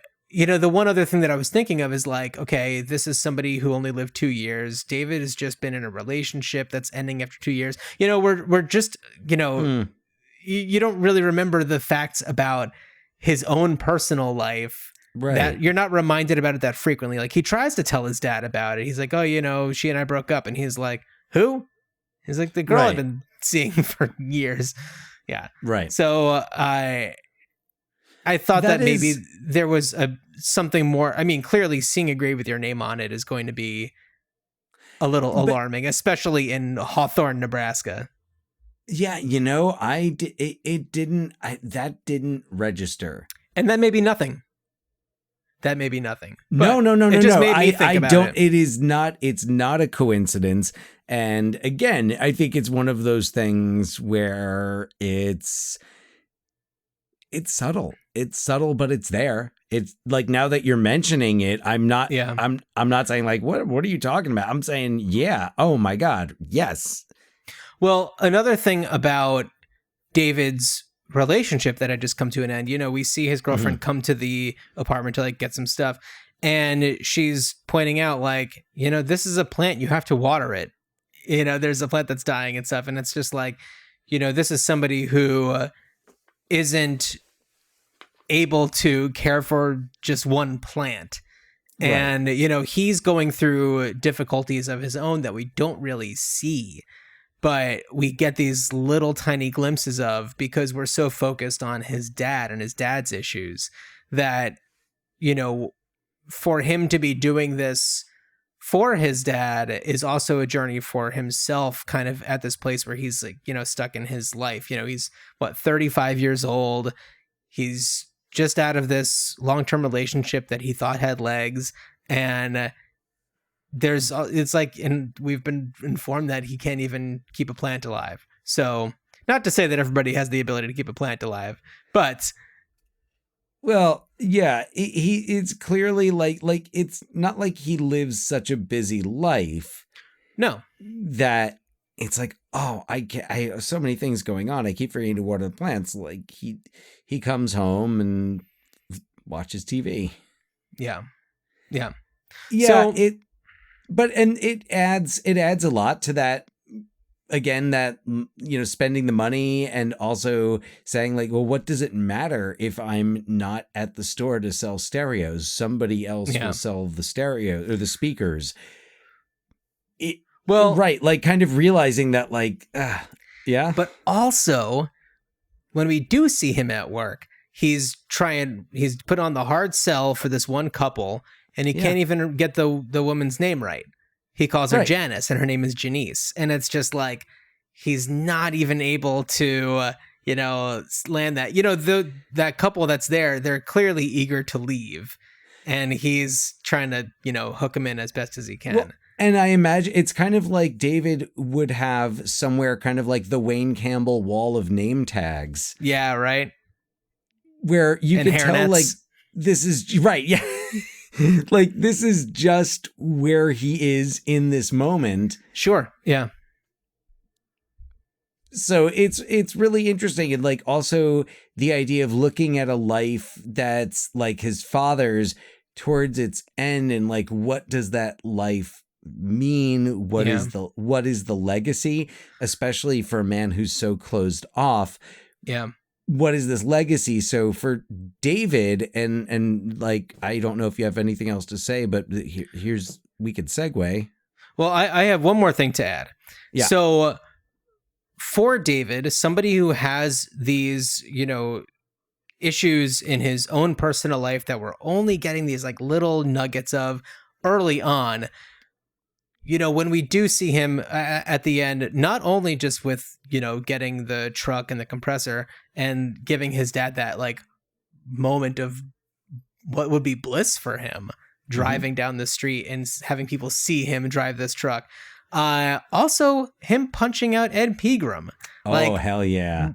one other thing that I was thinking of is like, okay, this is somebody who only lived 2 years. David has just been in a relationship that's ending after 2 years. We're just, you don't really remember the facts about his own personal life. Right. That you're not reminded about it that frequently. Like, he tries to tell his dad about it. He's like, oh, she and I broke up. And he's like, who? He's like, the girl I've been seeing for years. Yeah. Right. So I thought that maybe there was something more. I mean, clearly seeing a grave with your name on it is going to be a little alarming, especially in Hawthorne, Nebraska. Yeah, it didn't. That didn't register, and that may be nothing. That may be nothing. No. It just made me think about it. It is not. It's not a coincidence. And again, I think it's one of those things where it's subtle. It's subtle, but it's there. It's like, now that you're mentioning it, I'm not. Yeah. I'm not saying like, what are you talking about? I'm saying, yeah. Oh my God. Yes. Well, another thing about David's relationship that had just come to an end, we see his girlfriend come to the apartment to like get some stuff, and she's pointing out like, this is a plant, you have to water it. There's a plant that's dying and stuff, and it's just like, this is somebody who isn't able to care for just one plant. Right. And, he's going through difficulties of his own that we don't really see, but we get these little tiny glimpses of, because we're so focused on his dad and his dad's issues, that, for him to be doing this for his dad is also a journey for himself, kind of at this place where he's like, stuck in his life. He's 35 years old. He's just out of this long-term relationship that he thought had legs. And it's like, and we've been informed that he can't even keep a plant alive. So not to say that everybody has the ability to keep a plant alive, but well, yeah, it's clearly like it's not like he lives such a busy life. No, that it's like, oh, I have so many things going on. I keep forgetting to water the plants. Like he comes home and watches TV. Yeah. So it adds a lot to that. Again, that, spending the money, and also saying like, well, what does it matter if I'm not at the store to sell stereos? Somebody else will sell the stereo or the speakers. Right. Like, kind of realizing that, like, yeah. But also, when we do see him at work, he's put on the hard sell for this one couple, and he can't even get the woman's name right. He calls her Janice, and her name is Janice. And it's just like, he's not even able to, land that. That couple that's there, they're clearly eager to leave. And he's trying to, hook him in as best as he can. Well, and I imagine it's kind of like David would have somewhere kind of like the Wayne Campbell wall of name tags. Yeah, right. Where you and can tell, like, this is right. Yeah. Like, this is just where he is in this moment. Sure. Yeah. So it's really interesting. And like, also the idea of looking at a life that's like his father's towards its end, and like, what does that life mean? What is the legacy, especially for a man who's so closed off? Yeah. What is this legacy? So for David, and like, I don't know if you have anything else to say, but we could segue. Well, I have one more thing to add. Yeah. So for David, somebody who has these, issues in his own personal life that we're only getting these like little nuggets of early on, when we do see him at the end, not only just with, getting the truck and the compressor and giving his dad that like moment of what would be bliss for him, driving down the street and having people see him drive this truck. Also him punching out Ed Pegram. Oh, hell yeah.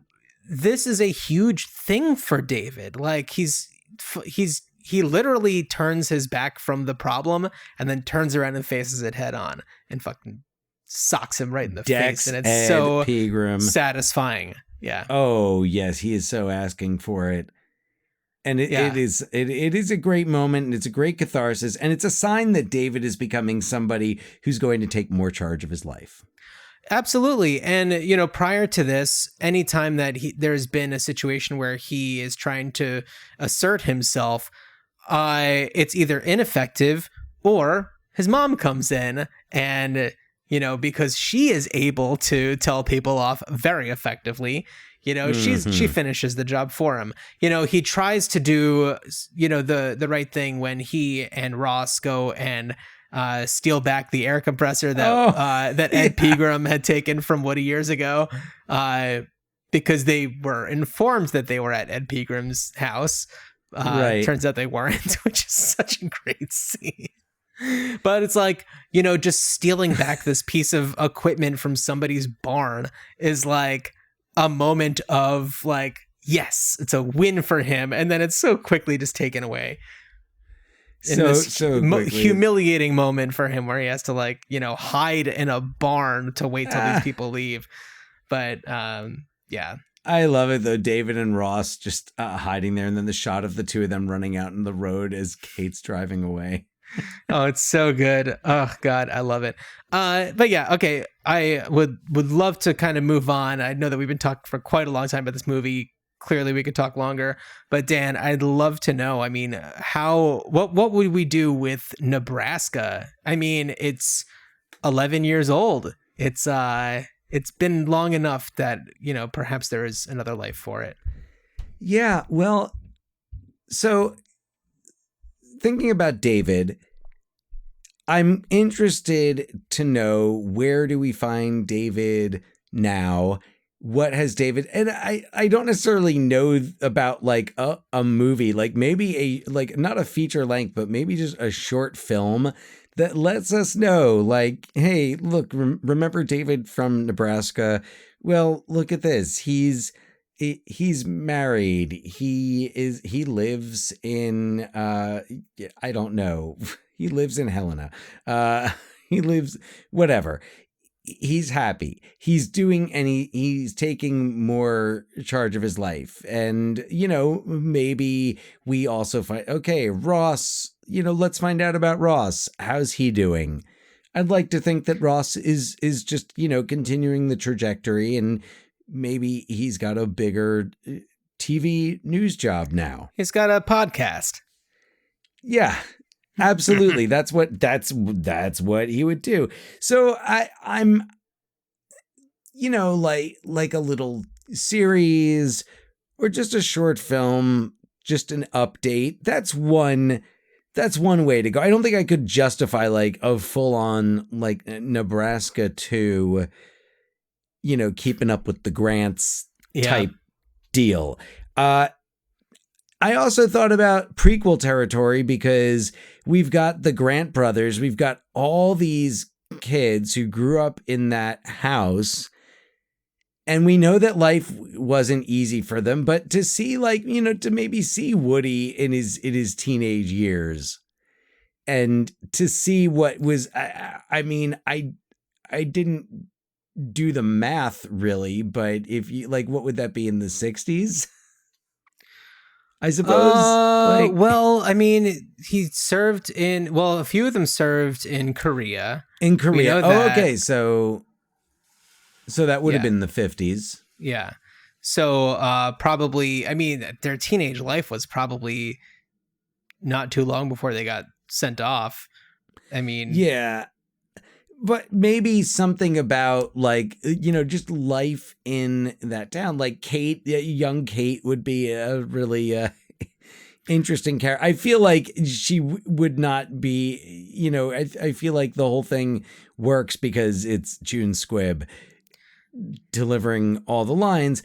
This is a huge thing for David. Like, he literally turns his back from the problem and then turns around and faces it head on and fucking socks him right in the face. And it's so Pegram. Satisfying. Yeah. Oh, yes. He is so asking for it. And it is a great moment, and it's a great catharsis, and it's a sign that David is becoming somebody who's going to take more charge of his life. Absolutely. And, prior to this, anytime that there's been a situation where he is trying to assert himself, it's either ineffective or his mom comes in and, because she is able to tell people off very effectively, she finishes the job for him. He tries to do, the right thing when he and Ross go and steal back the air compressor that Ed Pegram had taken from Woody years ago, because they were informed that they were at Ed Pegram's house. Turns out they weren't, which is such a great scene. But it's like, just stealing back this piece of equipment from somebody's barn is like a moment of like, yes, it's a win for him. And then it's so quickly just taken away. Humiliating moment for him where he has to like, hide in a barn to wait till these people leave. But yeah. I love it though. David and Ross just hiding there, and then the shot of the two of them running out in the road as Kate's driving away. Oh, it's so good. Oh God, I love it. But yeah, okay. I would love to kind of move on. I know that we've been talking for quite a long time about this movie. Clearly we could talk longer, but Dan, I'd love to know, I mean, what would we do with Nebraska? I mean, it's 11 years old. It's been long enough that, perhaps there is another life for it. Yeah. Well, so thinking about David, I'm interested to know, where do we find David now? What has David, and I don't necessarily know about like a movie, like maybe not a feature length, but maybe just a short film that lets us know, like, hey, look, remember David from Nebraska? Well, look at this. He's married. He lives in, I don't know. He lives in Helena. He lives, whatever. He's happy. He's doing, and he's taking more charge of his life. And, maybe we also find, okay, Ross, let's find out about Ross. How's he doing? I'd like to think that Ross is just, continuing the trajectory, and maybe he's got a bigger TV news job now. He's got a podcast. Yeah. Absolutely. That's what he would do. So I'm, like a little series or just a short film, just an update. That's one one way to go. I don't think I could justify like a full on like Nebraska 2, keeping up with the Grants type deal. I also thought about prequel territory because we've got the Grant brothers. We've got all these kids who grew up in that house. And we know that life wasn't easy for them. But to see to maybe see Woody in his teenage years and to see what was, I didn't do the math really, but if you what would that be in the 60s? I suppose. He served a few of them served in Korea. In Korea. Okay. So that would have been the 50s. Yeah. So probably, their teenage life was probably not too long before they got sent off. Yeah. But maybe something about just life in that town. Like Kate, young Kate would be a really interesting character. I feel like she would not be, I feel like the whole thing works because it's June Squibb delivering all the lines.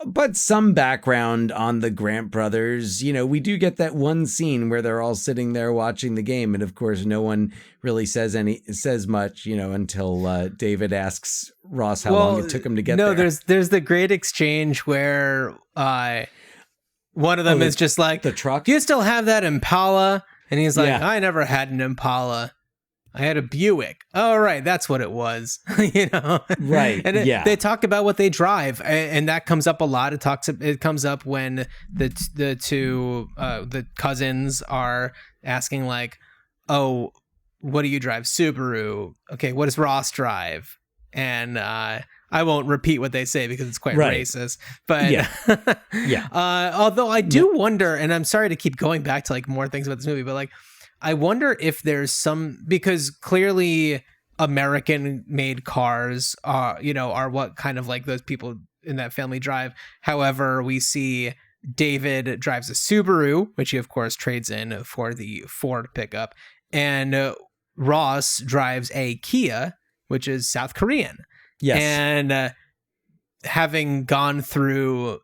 But some background on the Grant brothers, we do get that one scene where they're all sitting there watching the game. And of course, no one really says much, until David asks Ross how long it took him to get there. No, there's the great exchange where one of them is just like, the truck. Do you still have that Impala? And he's like, Yeah. I never had an Impala. I had a Buick. Oh, right. That's what it was. Right. And they talk about what they drive. And that comes up a lot. It comes up when the two cousins are asking like, oh, what do you drive? Subaru. Okay. What does Ross drive? And I won't repeat what they say because it's quite racist. But yeah. Although I do wonder, and I'm sorry to keep going back to more things about this movie, but I wonder if there's because clearly American made cars are what kind of those people in that family drive. However, we see David drives a Subaru, which he of course trades in for the Ford pickup. And Ross drives a Kia, which is South Korean. Yes. And having gone through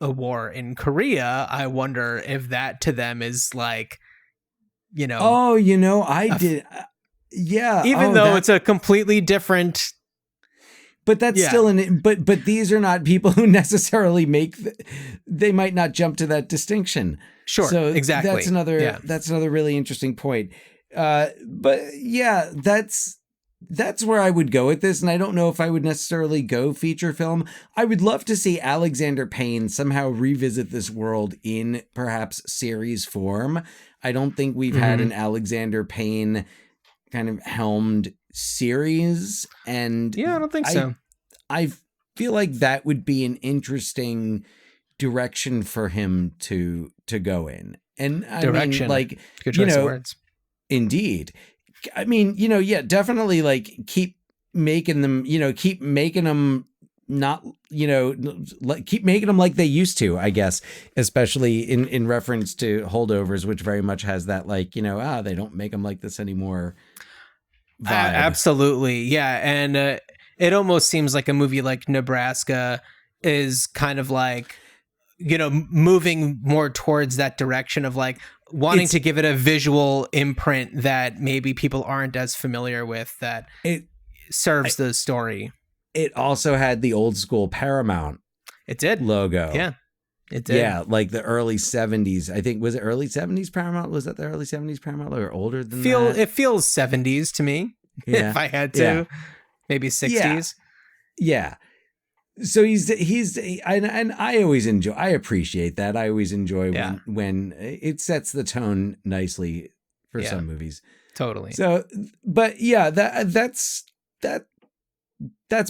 a war in Korea, I wonder if that to them is I did. Yeah. Even though it's a completely different. But that's still but these are not people who necessarily they might not jump to that distinction. Sure. So exactly. That's another really interesting point. But yeah, that's where I would go with this. And I don't know if I would necessarily go feature film. I would love to see Alexander Payne somehow revisit this world in perhaps series form. I don't think we've had an Alexander Payne kind of helmed series. And I don't think so. I feel like that would be an interesting direction for him to go in. And direction. Good choice of words. Indeed. Definitely keep making them not, keep making them like they used to, I guess, especially in reference to Holdovers, which very much has that they don't make them like this anymore vibe. Absolutely. Yeah. And it almost seems like a movie like Nebraska is kind of moving more towards that direction of wanting to give it a visual imprint that maybe people aren't as familiar with, that it serves the story. It also had the old school Paramount. It did. Logo. Yeah, it did. Yeah, the early 70s. I think, was it early 70s Paramount? Was that the early 70s Paramount or older than that? It feels 70s to me, if I had to. Yeah. Maybe 60s. Yeah. So and I appreciate that. I always enjoy when it sets the tone nicely for some movies. Totally. So, but yeah, that's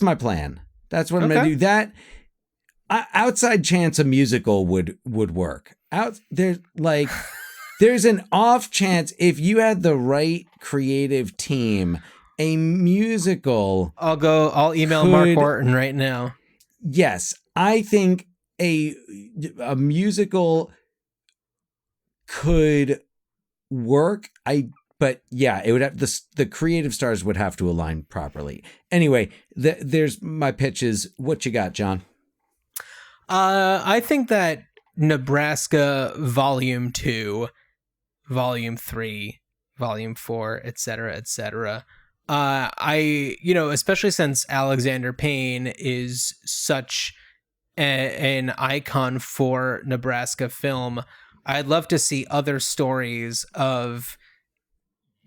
my plan. That's what I'm going to do. That outside chance a musical would work. There's an off chance if you had the right creative team, a musical. I'll email Mark Orton right now. Yes, I think a musical could work. But yeah, it would have the creative stars would have to align properly. Anyway, there's my pitches. What you got, John? I think that Nebraska Volume 2, Volume 3, Volume 4, etc., etc. Especially since Alexander Payne is such an icon for Nebraska film, I'd love to see other stories of,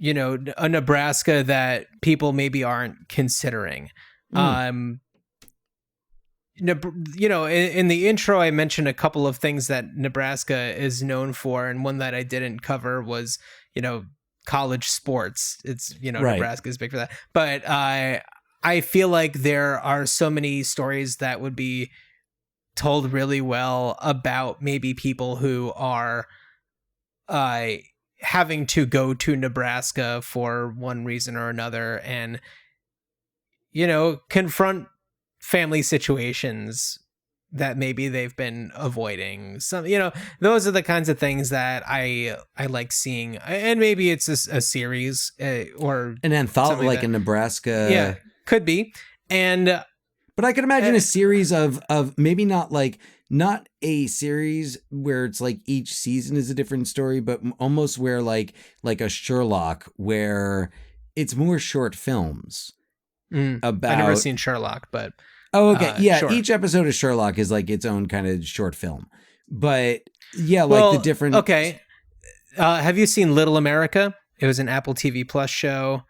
a Nebraska that people maybe aren't considering. In the intro, I mentioned a couple of things that Nebraska is known for, and one that I didn't cover was, college sports. It's, Right. Nebraska is big for that. But I feel like there are so many stories that would be told really well about maybe people who are having to go to Nebraska for one reason or another and, confront family situations that maybe they've been avoiding. Some, those are the kinds of things that I like seeing. And maybe it's a series or An anthology, like a Nebraska. Yeah, could be. And but I could imagine a series of maybe not a series where it's like each season is a different story, but almost where like a Sherlock, where it's more short films about. I've never seen Sherlock, but oh, okay, yeah. Sure. Each episode of Sherlock is like its own kind of short film, but yeah, like the different. Okay, have you seen Little America? It was an Apple TV Plus show.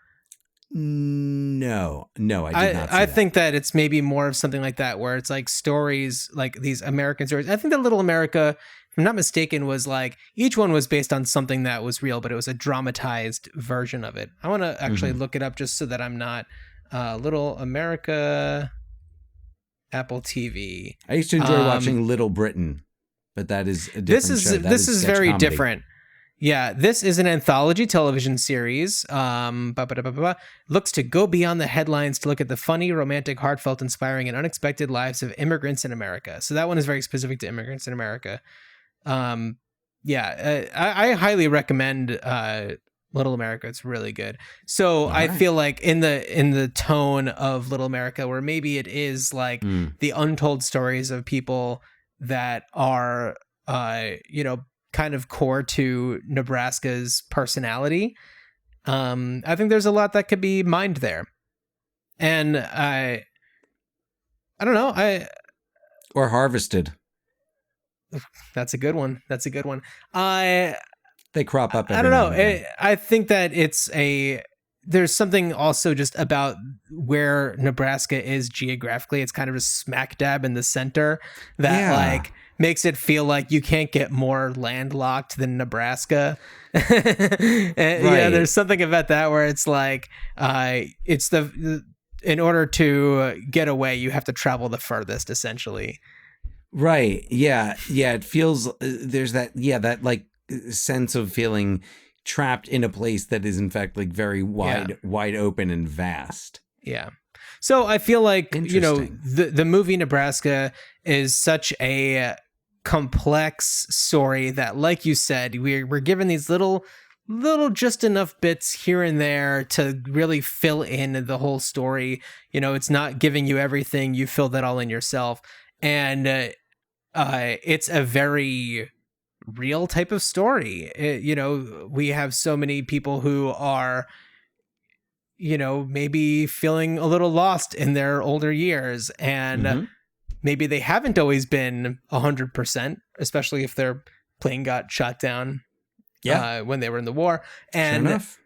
No, I did not see I that. think that it's maybe more of something like that, where it's like stories, like these American stories. I think that Little America, if I'm not mistaken, was like each one was based on something that was real, but it was a dramatized version of it. I want to actually look it up just so that I'm not Little America, Apple TV. I used to enjoy watching Little Britain, but that is a different show. This is sketch very comedy. different. Yeah, this is an anthology television series. Looks to go beyond the headlines to look at the funny, romantic, heartfelt, inspiring, and unexpected lives of immigrants in America. So that one is very specific to immigrants in America. I highly recommend Little America. It's really good. So I feel like in the tone of Little America, where maybe it is like the untold stories of people that are, kind of core to Nebraska's personality. I think there's a lot that could be mined there. And I don't know. Or harvested. That's a good one. They crop up. I don't know. I think that there's something also just about where Nebraska is geographically. It's kind of just smack dab in the center that makes it feel like you can't get more landlocked than Nebraska. Yeah, there's something about that where it's like it's in order to get away, you have to travel the furthest, essentially. Right. Yeah. It feels there's that like sense of feeling trapped in a place that is in fact like very wide open and vast. Yeah. So I feel like, the movie Nebraska is such a complex story that, like you said, we're given these little just enough bits here and there to really fill in the whole story. It's not giving you everything. You fill that all in yourself. And it's a very real type of story. We have so many people who are, maybe feeling a little lost in their older years, and maybe they haven't always been 100%, especially if their plane got shot down when they were in the war. And, sure enough.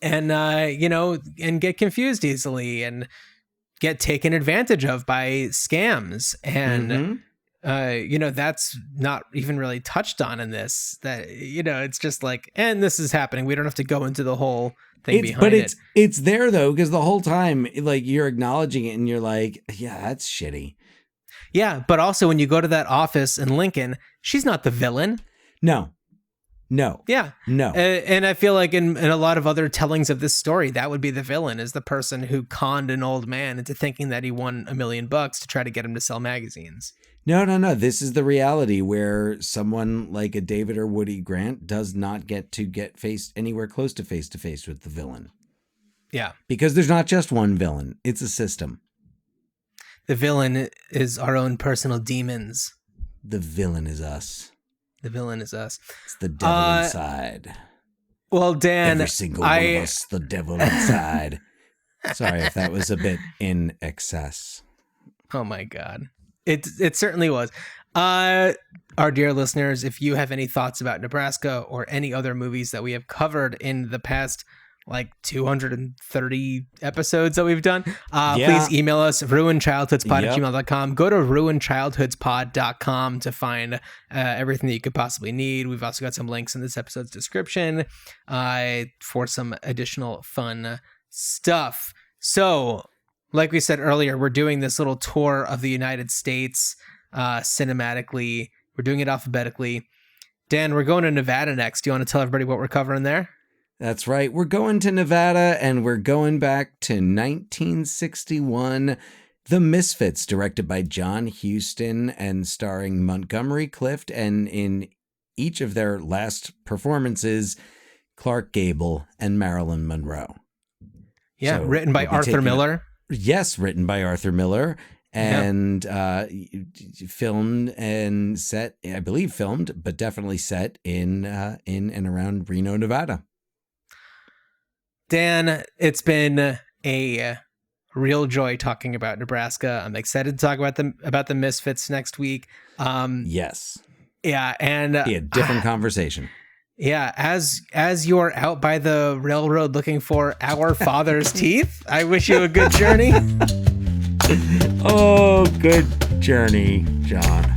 And get confused easily and get taken advantage of by scams. And, that's not even really touched on in this, that, it's just like, and this is happening. We don't have to go into the whole thing behind it. It's there though, because the whole time, like, you're acknowledging it and you're like, yeah, that's shitty. Yeah. But also when you go to that office in Lincoln, she's not the villain. No. Yeah. No. And I feel like in a lot of other tellings of this story, that would be the villain, is the person who conned an old man into thinking that he won $1 million to try to get him to sell magazines. No. This is the reality where someone like a David or Woody Grant does not get faced anywhere close to face with the villain. Yeah. Because there's not just one villain. It's a system. The villain is our own personal demons. The villain is us. The villain is us. It's the devil inside. Well, Dan, every single one of us, the devil inside. Sorry if that was a bit in excess. Oh my God. It certainly was. Our dear listeners, if you have any thoughts about Nebraska or any other movies that we have covered in the past, like 230 episodes that we've done, please email us, ruinchildhoodspod@gmail.com. Go to ruinchildhoodspod.com to find everything that you could possibly need. We've also got some links in this episode's description for some additional fun stuff. So, like we said earlier, we're doing this little tour of the United States cinematically. We're doing it alphabetically. Dan, we're going to Nevada next. Do you want to tell everybody what we're covering there? That's right. We're going to Nevada, and we're going back to 1961. The Misfits, directed by John Huston and starring Montgomery Clift, and in each of their last performances, Clark Gable and Marilyn Monroe. Yeah, So written by Arthur Miller. Yes, written by Arthur Miller, and filmed and set, I believe filmed, but definitely set in and around Reno, Nevada. Dan, it's been a real joy talking about Nebraska. I'm excited to talk about the Misfits next week. Yes. Yeah, and be a different conversation. Yeah, as you're out by the railroad looking for our father's teeth, I wish you a good journey. Oh, good journey, John.